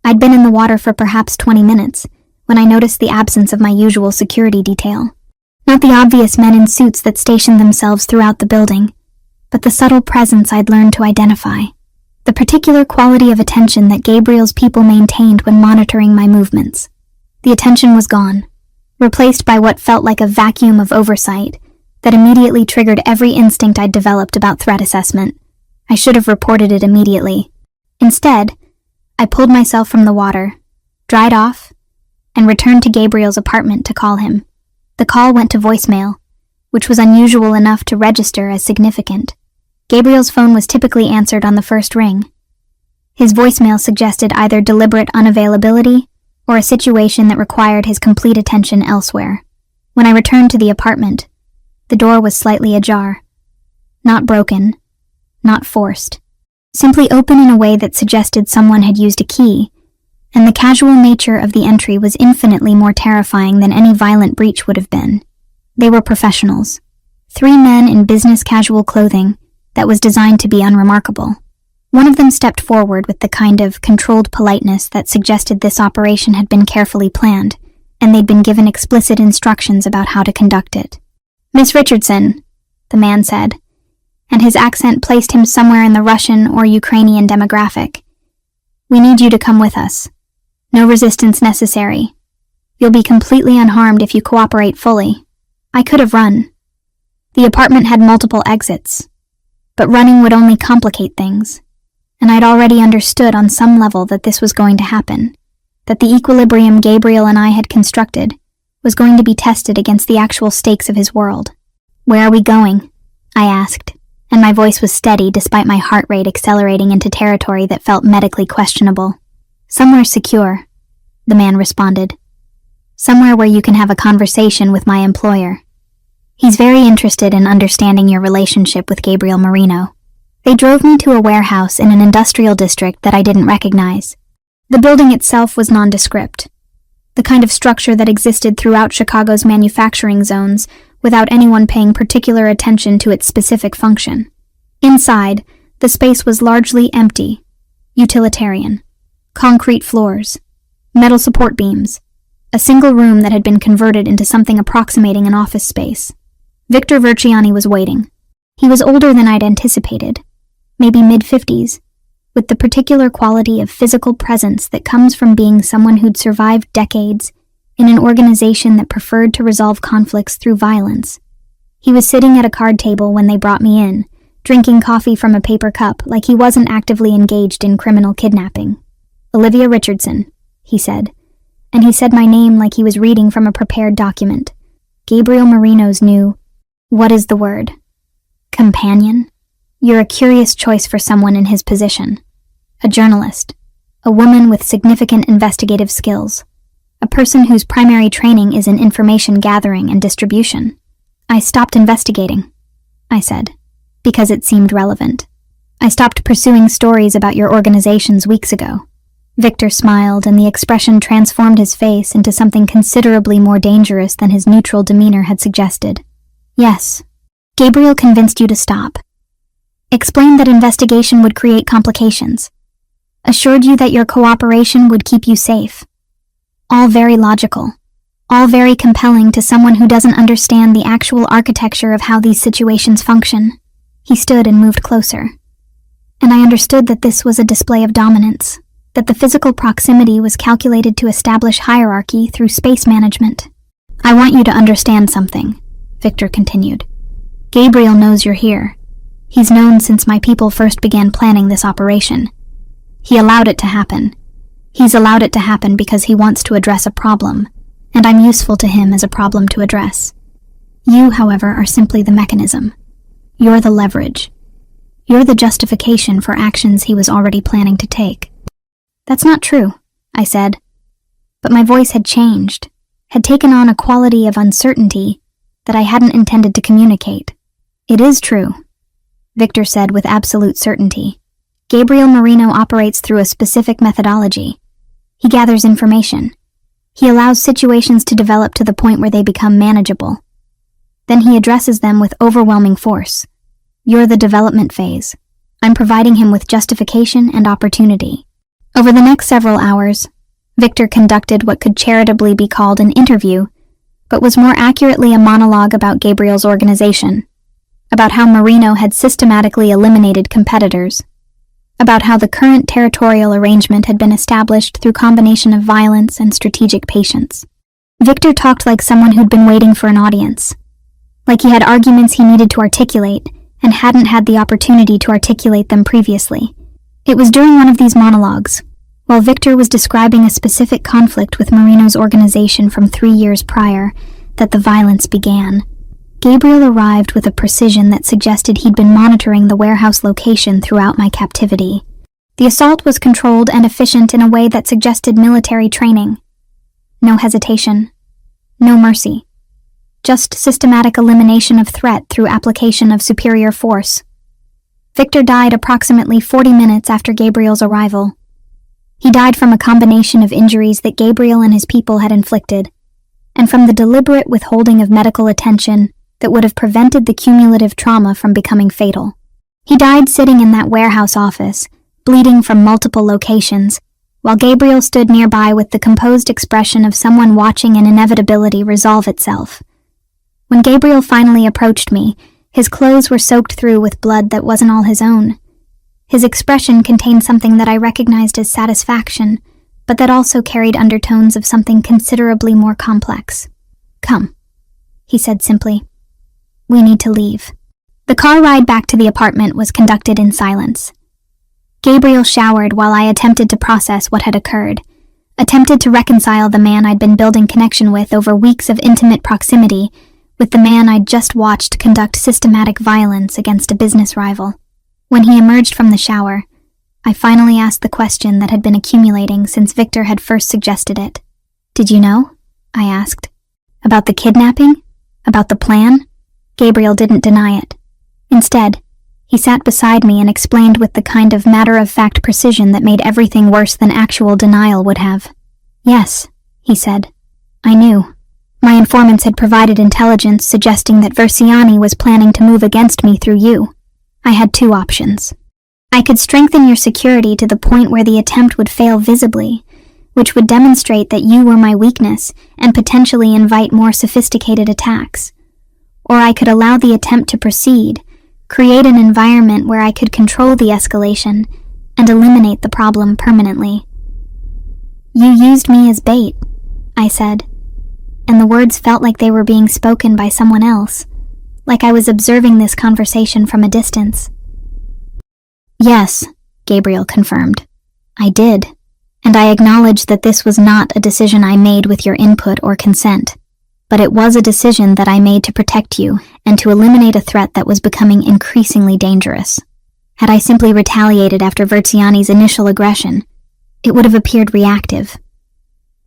I'd been in the water for perhaps 20 minutes when I noticed the absence of my usual security detail. Not the obvious men in suits that stationed themselves throughout the building, but the subtle presence I'd learned to identify. The particular quality of attention that Gabriel's people maintained when monitoring my movements. The attention was gone, replaced by what felt like a vacuum of oversight that immediately triggered every instinct I'd developed about threat assessment. I should have reported it immediately. Instead, I pulled myself from the water, dried off, and returned to Gabriel's apartment to call him. The call went to voicemail, which was unusual enough to register as significant. Gabriel's phone was typically answered on the first ring. His voicemail suggested either deliberate unavailability or a situation that required his complete attention elsewhere. When I returned to the apartment, the door was slightly ajar. Not broken, not forced. Simply open in a way that suggested someone had used a key, and the casual nature of the entry was infinitely more terrifying than any violent breach would have been. They were professionals. 3 men in business casual clothing that was designed to be unremarkable. One of them stepped forward with the kind of controlled politeness that suggested this operation had been carefully planned, and they'd been given explicit instructions about how to conduct it. "Miss Richardson," the man said, and his accent placed him somewhere in the Russian or Ukrainian demographic. "We need you to come with us. No resistance necessary. You'll be completely unharmed if you cooperate fully. I could have run. The apartment had multiple exits, but running would only complicate things, and I'd already understood on some level that this was going to happen, that the equilibrium Gabriel and I had constructed was going to be tested against the actual stakes of his world. "Where are we going?" I asked, and my voice was steady despite my heart rate accelerating into territory that felt medically questionable. "Somewhere secure," the man responded. "Somewhere where you can have a conversation with my employer. He's very interested in understanding your relationship with Gabriel Marino." They drove me to a warehouse in an industrial district that I didn't recognize. The building itself was nondescript, the kind of structure that existed throughout Chicago's manufacturing zones without anyone paying particular attention to its specific function. Inside, the space was largely empty, utilitarian. Concrete floors, metal support beams, a single room that had been converted into something approximating an office space. Victor Verciani was waiting. He was older than I'd anticipated, maybe mid-50s, with the particular quality of physical presence that comes from being someone who'd survived decades in an organization that preferred to resolve conflicts through violence. He was sitting at a card table when they brought me in, drinking coffee from a paper cup like he wasn't actively engaged in criminal kidnapping. "Olivia Richardson," he said, and he said my name like he was reading from a prepared document. "Gabriel Marino's new, what is the word? Companion? You're a curious choice for someone in his position. A journalist, a woman with significant investigative skills, a person whose primary training is in information gathering and distribution." "I stopped investigating," I said, because it seemed relevant. "I stopped pursuing stories about your organizations weeks ago." Victor smiled, and the expression transformed his face into something considerably more dangerous than his neutral demeanor had suggested. "Yes. Gabriel convinced you to stop. Explained that investigation would create complications. Assured you that your cooperation would keep you safe. All very logical. All very compelling to someone who doesn't understand the actual architecture of how these situations function." He stood and moved closer. "And I understood that this was a display of dominance, that the physical proximity was calculated to establish hierarchy through space management. I want you to understand something," Victor continued. "Gabriel knows you're here. He's known since my people first began planning this operation. He allowed it to happen. He's allowed it to happen because he wants to address a problem, and I'm useful to him as a problem to address. You, however, are simply the mechanism. You're the leverage. You're the justification for actions he was already planning to take." "That's not true," I said. But my voice had changed, had taken on a quality of uncertainty that I hadn't intended to communicate. "It is true," Victor said with absolute certainty. "Gabriel Marino operates through a specific methodology. He gathers information. He allows situations to develop to the point where they become manageable. Then he addresses them with overwhelming force. You're the development phase. I'm providing him with justification and opportunity." Over the next several hours, Victor conducted what could charitably be called an interview, but was more accurately a monologue about Gabriel's organization, about how Marino had systematically eliminated competitors, about how the current territorial arrangement had been established through combination of violence and strategic patience. Victor talked like someone who'd been waiting for an audience, like he had arguments he needed to articulate and hadn't had the opportunity to articulate them previously. It was during one of these monologues, while Victor was describing a specific conflict with Marino's organization from 3 years prior, that the violence began. Gabriel arrived with a precision that suggested he'd been monitoring the warehouse location throughout my captivity. The assault was controlled and efficient in a way that suggested military training. No hesitation. No mercy. Just systematic elimination of threat through application of superior force. Victor died approximately 40 minutes after Gabriel's arrival. He died from a combination of injuries that Gabriel and his people had inflicted, and from the deliberate withholding of medical attention that would have prevented the cumulative trauma from becoming fatal. He died sitting in that warehouse office, bleeding from multiple locations, while Gabriel stood nearby with the composed expression of someone watching an inevitability resolve itself. When Gabriel finally approached me, his clothes were soaked through with blood that wasn't all his own. His expression contained something that I recognized as satisfaction, but that also carried undertones of something considerably more complex. "Come," he said simply. "We need to leave." The car ride back to the apartment was conducted in silence. Gabriel showered while I attempted to process what had occurred, attempted to reconcile the man I'd been building connection with over weeks of intimate proximity with the man I'd just watched conduct systematic violence against a business rival. When he emerged from the shower, I finally asked the question that had been accumulating since Victor had first suggested it. "Did you know?" I asked. "About the kidnapping? About the plan?" Gabriel didn't deny it. Instead, he sat beside me and explained with the kind of matter-of-fact precision that made everything worse than actual denial would have. "Yes," he said. "I knew. My informants had provided intelligence suggesting that Versiani was planning to move against me through you. I had two options. I could strengthen your security to the point where the attempt would fail visibly, which would demonstrate that you were my weakness and potentially invite more sophisticated attacks. Or I could allow the attempt to proceed, create an environment where I could control the escalation and eliminate the problem permanently." "You used me as bait," I said, and the words felt like they were being spoken by someone else, like I was observing this conversation from a distance. "Yes," Gabriel confirmed. "I did, and I acknowledge that this was not a decision I made with your input or consent, but it was a decision that I made to protect you and to eliminate a threat that was becoming increasingly dangerous. Had I simply retaliated after Versiani's initial aggression, it would have appeared reactive.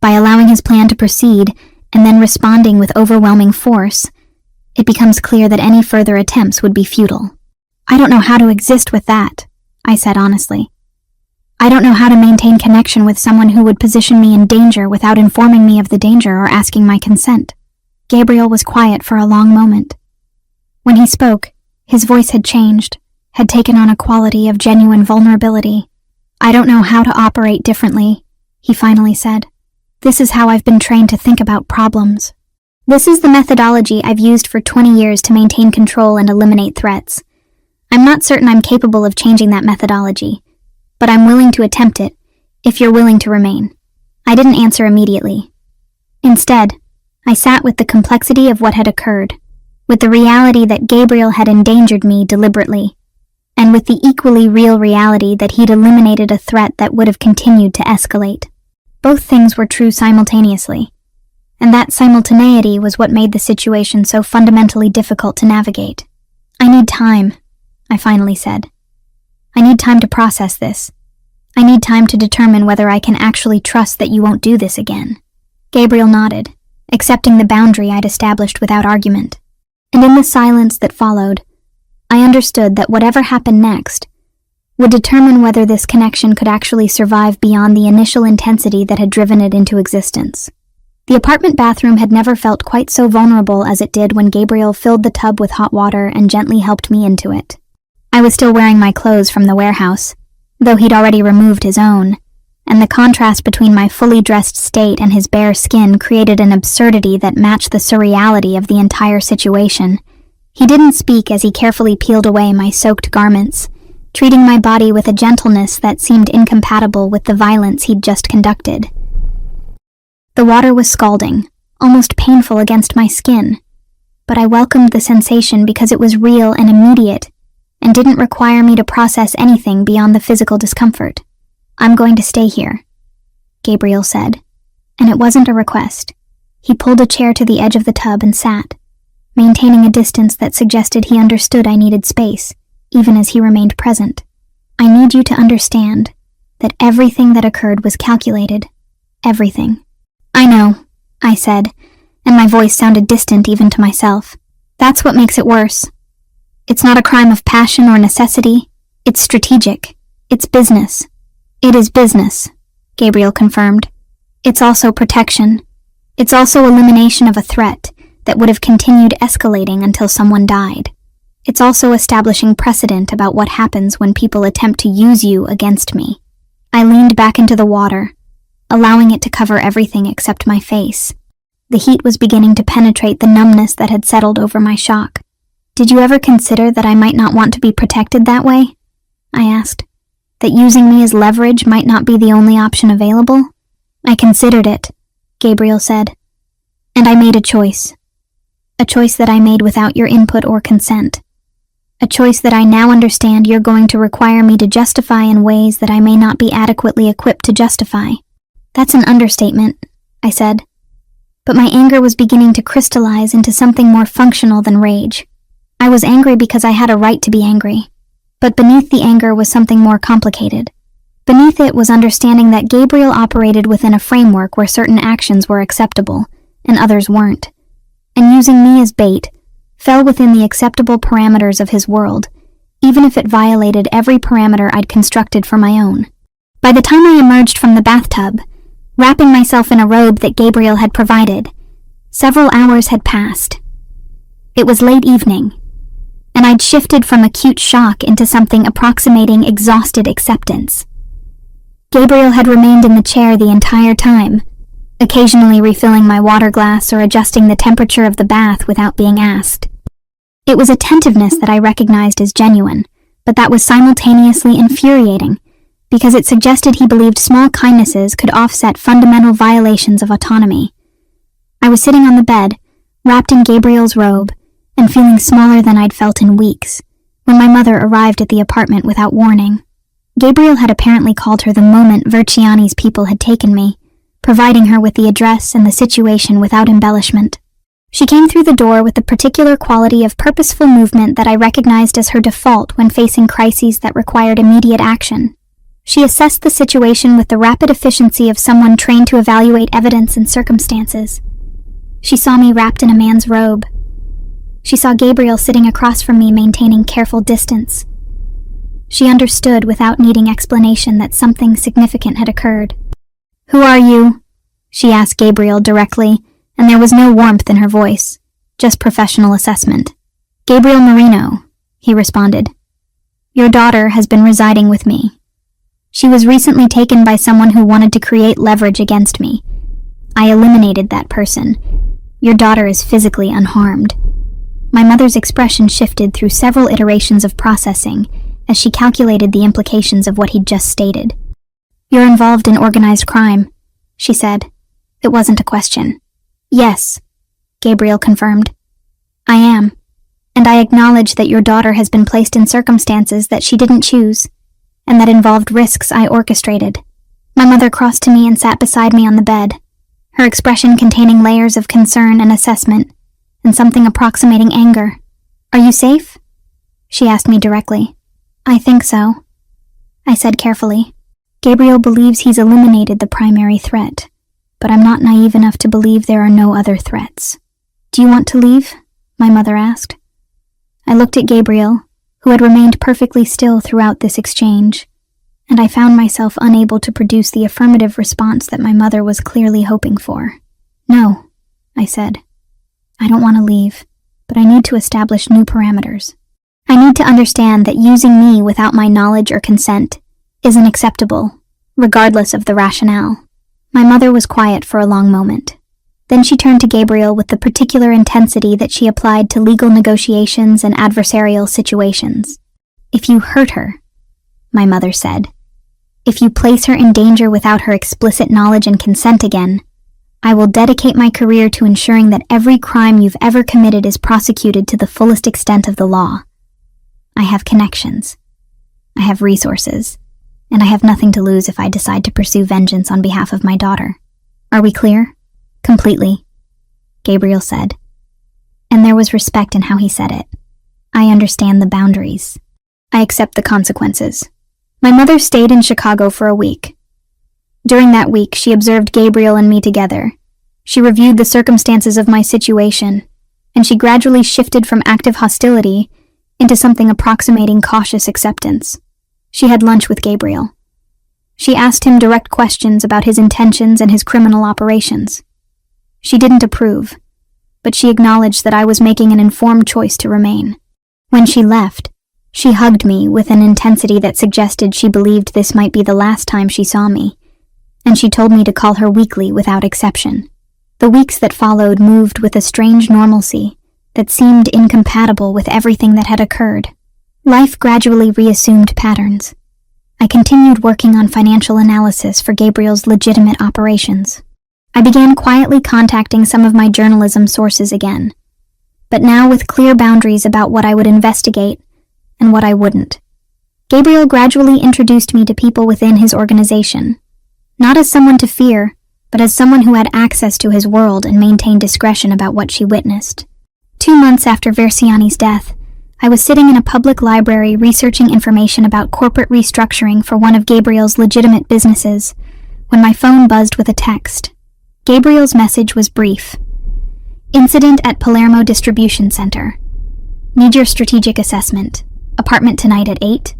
By allowing his plan to proceed and then responding with overwhelming force, it becomes clear that any further attempts would be futile. I don't know how to exist with that," I said honestly. "I don't know how to maintain connection with someone who would position me in danger without informing me of the danger or asking my consent." Gabriel was quiet for a long moment. When he spoke, his voice had changed, had taken on a quality of genuine vulnerability. "I don't know how to operate differently," he finally said. "This is how I've been trained to think about problems. This is the methodology I've used for 20 years to maintain control and eliminate threats. I'm not certain I'm capable of changing that methodology, but I'm willing to attempt it, if you're willing to remain." I didn't answer immediately. Instead, I sat with the complexity of what had occurred, with the reality that Gabriel had endangered me deliberately, and with the equally real reality that he'd eliminated a threat that would have continued to escalate. Both things were true simultaneously, and that simultaneity was what made the situation so fundamentally difficult to navigate. "I need time," I finally said. "I need time to process this. I need time to determine whether I can actually trust that you won't do this again." Gabriel nodded, accepting the boundary I'd established without argument. And in the silence that followed, I understood that whatever happened next would determine whether this connection could actually survive beyond the initial intensity that had driven it into existence. The apartment bathroom had never felt quite so vulnerable as it did when Gabriel filled the tub with hot water and gently helped me into it. I was still wearing my clothes from the warehouse, though he'd already removed his own, and the contrast between my fully dressed state and his bare skin created an absurdity that matched the surreality of the entire situation. He didn't speak as he carefully peeled away my soaked garments, treating my body with a gentleness that seemed incompatible with the violence he'd just conducted. The water was scalding, almost painful against my skin, but I welcomed the sensation because it was real and immediate, and didn't require me to process anything beyond the physical discomfort. "I'm going to stay here," Gabriel said, and it wasn't a request. He pulled a chair to the edge of the tub and sat, maintaining a distance that suggested he understood I needed space, even as he remained present. "I need you to understand that everything that occurred was calculated. Everything." "I know," I said, and my voice sounded distant even to myself. "That's what makes it worse. It's not a crime of passion or necessity. It's strategic. It's business." "It is business," Gabriel confirmed. "It's also protection. It's also elimination of a threat that would have continued escalating until someone died." It's also establishing precedent about what happens when people attempt to use you against me. I leaned back into the water, allowing it to cover everything except my face. The heat was beginning to penetrate the numbness that had settled over my shock. Did you ever consider that I might not want to be protected that way? I asked. That using me as leverage might not be the only option available? I considered it, Gabriel said. And I made a choice. A choice that I made without your input or consent. A choice that I now understand you're going to require me to justify in ways that I may not be adequately equipped to justify. That's an understatement, I said. But my anger was beginning to crystallize into something more functional than rage. I was angry because I had a right to be angry. But beneath the anger was something more complicated. Beneath it was understanding that Gabriel operated within a framework where certain actions were acceptable and others weren't. And using me as bait fell within the acceptable parameters of his world, even if it violated every parameter I'd constructed for my own. By the time I emerged from the bathtub, wrapping myself in a robe that Gabriel had provided, several hours had passed. It was late evening, and I'd shifted from acute shock into something approximating exhausted acceptance. Gabriel had remained in the chair the entire time, occasionally refilling my water glass or adjusting the temperature of the bath without being asked. It was attentiveness that I recognized as genuine, but that was simultaneously infuriating, because it suggested he believed small kindnesses could offset fundamental violations of autonomy. I was sitting on the bed, wrapped in Gabriel's robe, and feeling smaller than I'd felt in weeks, when my mother arrived at the apartment without warning. Gabriel had apparently called her the moment Verciani's people had taken me, providing her with the address and the situation without embellishment. She came through the door with the particular quality of purposeful movement that I recognized as her default when facing crises that required immediate action. She assessed the situation with the rapid efficiency of someone trained to evaluate evidence and circumstances. She saw me wrapped in a man's robe. She saw Gabriel sitting across from me maintaining careful distance. She understood without needing explanation that something significant had occurred. "Who are you?" she asked Gabriel directly, and there was no warmth in her voice, just professional assessment. "Gabriel Marino," he responded. "Your daughter has been residing with me. She was recently taken by someone who wanted to create leverage against me. I eliminated that person. Your daughter is physically unharmed." My mother's expression shifted through several iterations of processing as she calculated the implications of what he'd just stated. "You're involved in organized crime," she said. It wasn't a question. "Yes," Gabriel confirmed. "I am, and I acknowledge that your daughter has been placed in circumstances that she didn't choose, and that involved risks I orchestrated." My mother crossed to me and sat beside me on the bed, her expression containing layers of concern and assessment, and something approximating anger. "Are you safe?" she asked me directly. "I think so," I said carefully. "Gabriel believes he's eliminated the primary threat, but I'm not naive enough to believe there are no other threats." "Do you want to leave?" my mother asked. I looked at Gabriel, who had remained perfectly still throughout this exchange, and I found myself unable to produce the affirmative response that my mother was clearly hoping for. "No," I said. "I don't want to leave, but I need to establish new parameters. I need to understand that using me without my knowledge or consent isn't acceptable, regardless of the rationale." My mother was quiet for a long moment. Then she turned to Gabriel with the particular intensity that she applied to legal negotiations and adversarial situations. "If you hurt her," my mother said, "if you place her in danger without her explicit knowledge and consent again, I will dedicate my career to ensuring that every crime you've ever committed is prosecuted to the fullest extent of the law. I have connections. I have resources. And I have nothing to lose if I decide to pursue vengeance on behalf of my daughter. Are we clear?" "Completely," Gabriel said. And there was respect in how he said it. "I understand the boundaries. I accept the consequences." My mother stayed in Chicago for a week. During that week, she observed Gabriel and me together. She reviewed the circumstances of my situation, and she gradually shifted from active hostility into something approximating cautious acceptance. She had lunch with Gabriel. She asked him direct questions about his intentions and his criminal operations. She didn't approve, but she acknowledged that I was making an informed choice to remain. When she left, she hugged me with an intensity that suggested she believed this might be the last time she saw me, and she told me to call her weekly without exception. The weeks that followed moved with a strange normalcy that seemed incompatible with everything that had occurred. Life gradually reassumed patterns. I continued working on financial analysis for Gabriel's legitimate operations. I began quietly contacting some of my journalism sources again, but now with clear boundaries about what I would investigate and what I wouldn't. Gabriel gradually introduced me to people within his organization, not as someone to fear, but as someone who had access to his world and maintained discretion about what she witnessed. 2 months after Versiani's death, I was sitting in a public library researching information about corporate restructuring for one of Gabriel's legitimate businesses when my phone buzzed with a text. Gabriel's message was brief. Incident at Palermo Distribution Center. Need your strategic assessment. Apartment tonight at 8.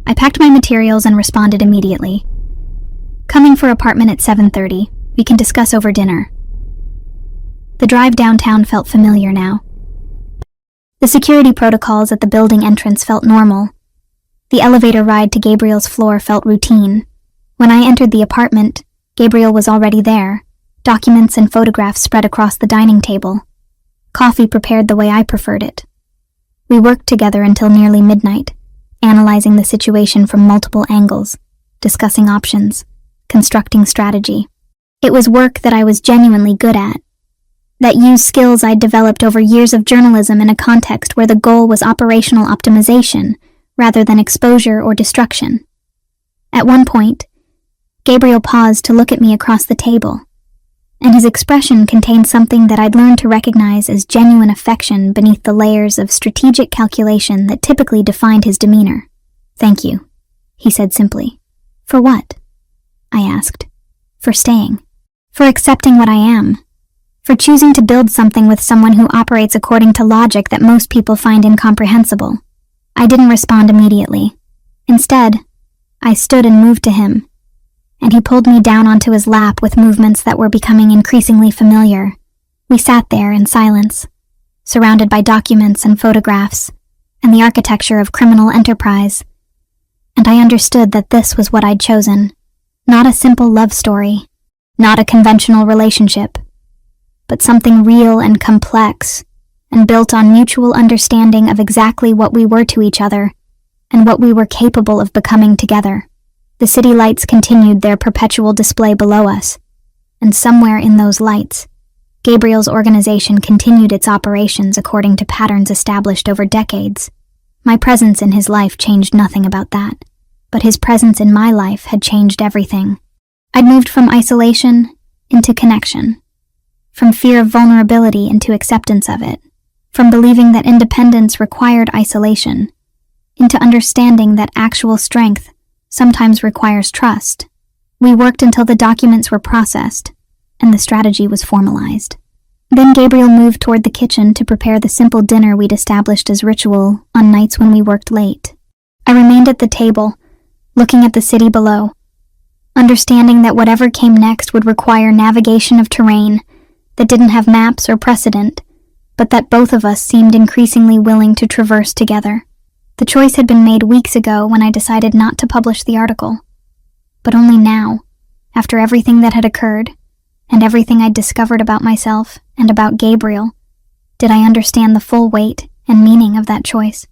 I packed my materials and responded immediately. Coming for apartment at 7:30. We can discuss over dinner. The drive downtown felt familiar now. The security protocols at the building entrance felt normal. The elevator ride to Gabriel's floor felt routine. When I entered the apartment, Gabriel was already there, documents and photographs spread across the dining table. Coffee prepared the way I preferred it. We worked together until nearly midnight, analyzing the situation from multiple angles, discussing options, constructing strategy. It was work that I was genuinely good at, that used skills I'd developed over years of journalism in a context where the goal was operational optimization rather than exposure or destruction. At one point, Gabriel paused to look at me across the table, and his expression contained something that I'd learned to recognize as genuine affection beneath the layers of strategic calculation that typically defined his demeanor. "Thank you," he said simply. "For what?" I asked. "For staying. For accepting what I am. For choosing to build something with someone who operates according to logic that most people find incomprehensible." I didn't respond immediately. Instead, I stood and moved to him, and he pulled me down onto his lap with movements that were becoming increasingly familiar. We sat there in silence, surrounded by documents and photographs, and the architecture of criminal enterprise. And I understood that this was what I'd chosen. Not a simple love story, not a conventional relationship, but something real and complex, and built on mutual understanding of exactly what we were to each other, and what we were capable of becoming together. The city lights continued their perpetual display below us, and somewhere in those lights, Gabriel's organization continued its operations according to patterns established over decades. My presence in his life changed nothing about that, but his presence in my life had changed everything. I'd moved from isolation into connection, from fear of vulnerability into acceptance of it, from believing that independence required isolation, into understanding that actual strength sometimes requires trust. We worked until the documents were processed, and the strategy was formalized. Then Gabriel moved toward the kitchen to prepare the simple dinner we'd established as ritual on nights when we worked late. I remained at the table, looking at the city below, understanding that whatever came next would require navigation of terrain that didn't have maps or precedent, but that both of us seemed increasingly willing to traverse together. The choice had been made weeks ago when I decided not to publish the article, but only now, after everything that had occurred, and everything I'd discovered about myself and about Gabriel, did I understand the full weight and meaning of that choice.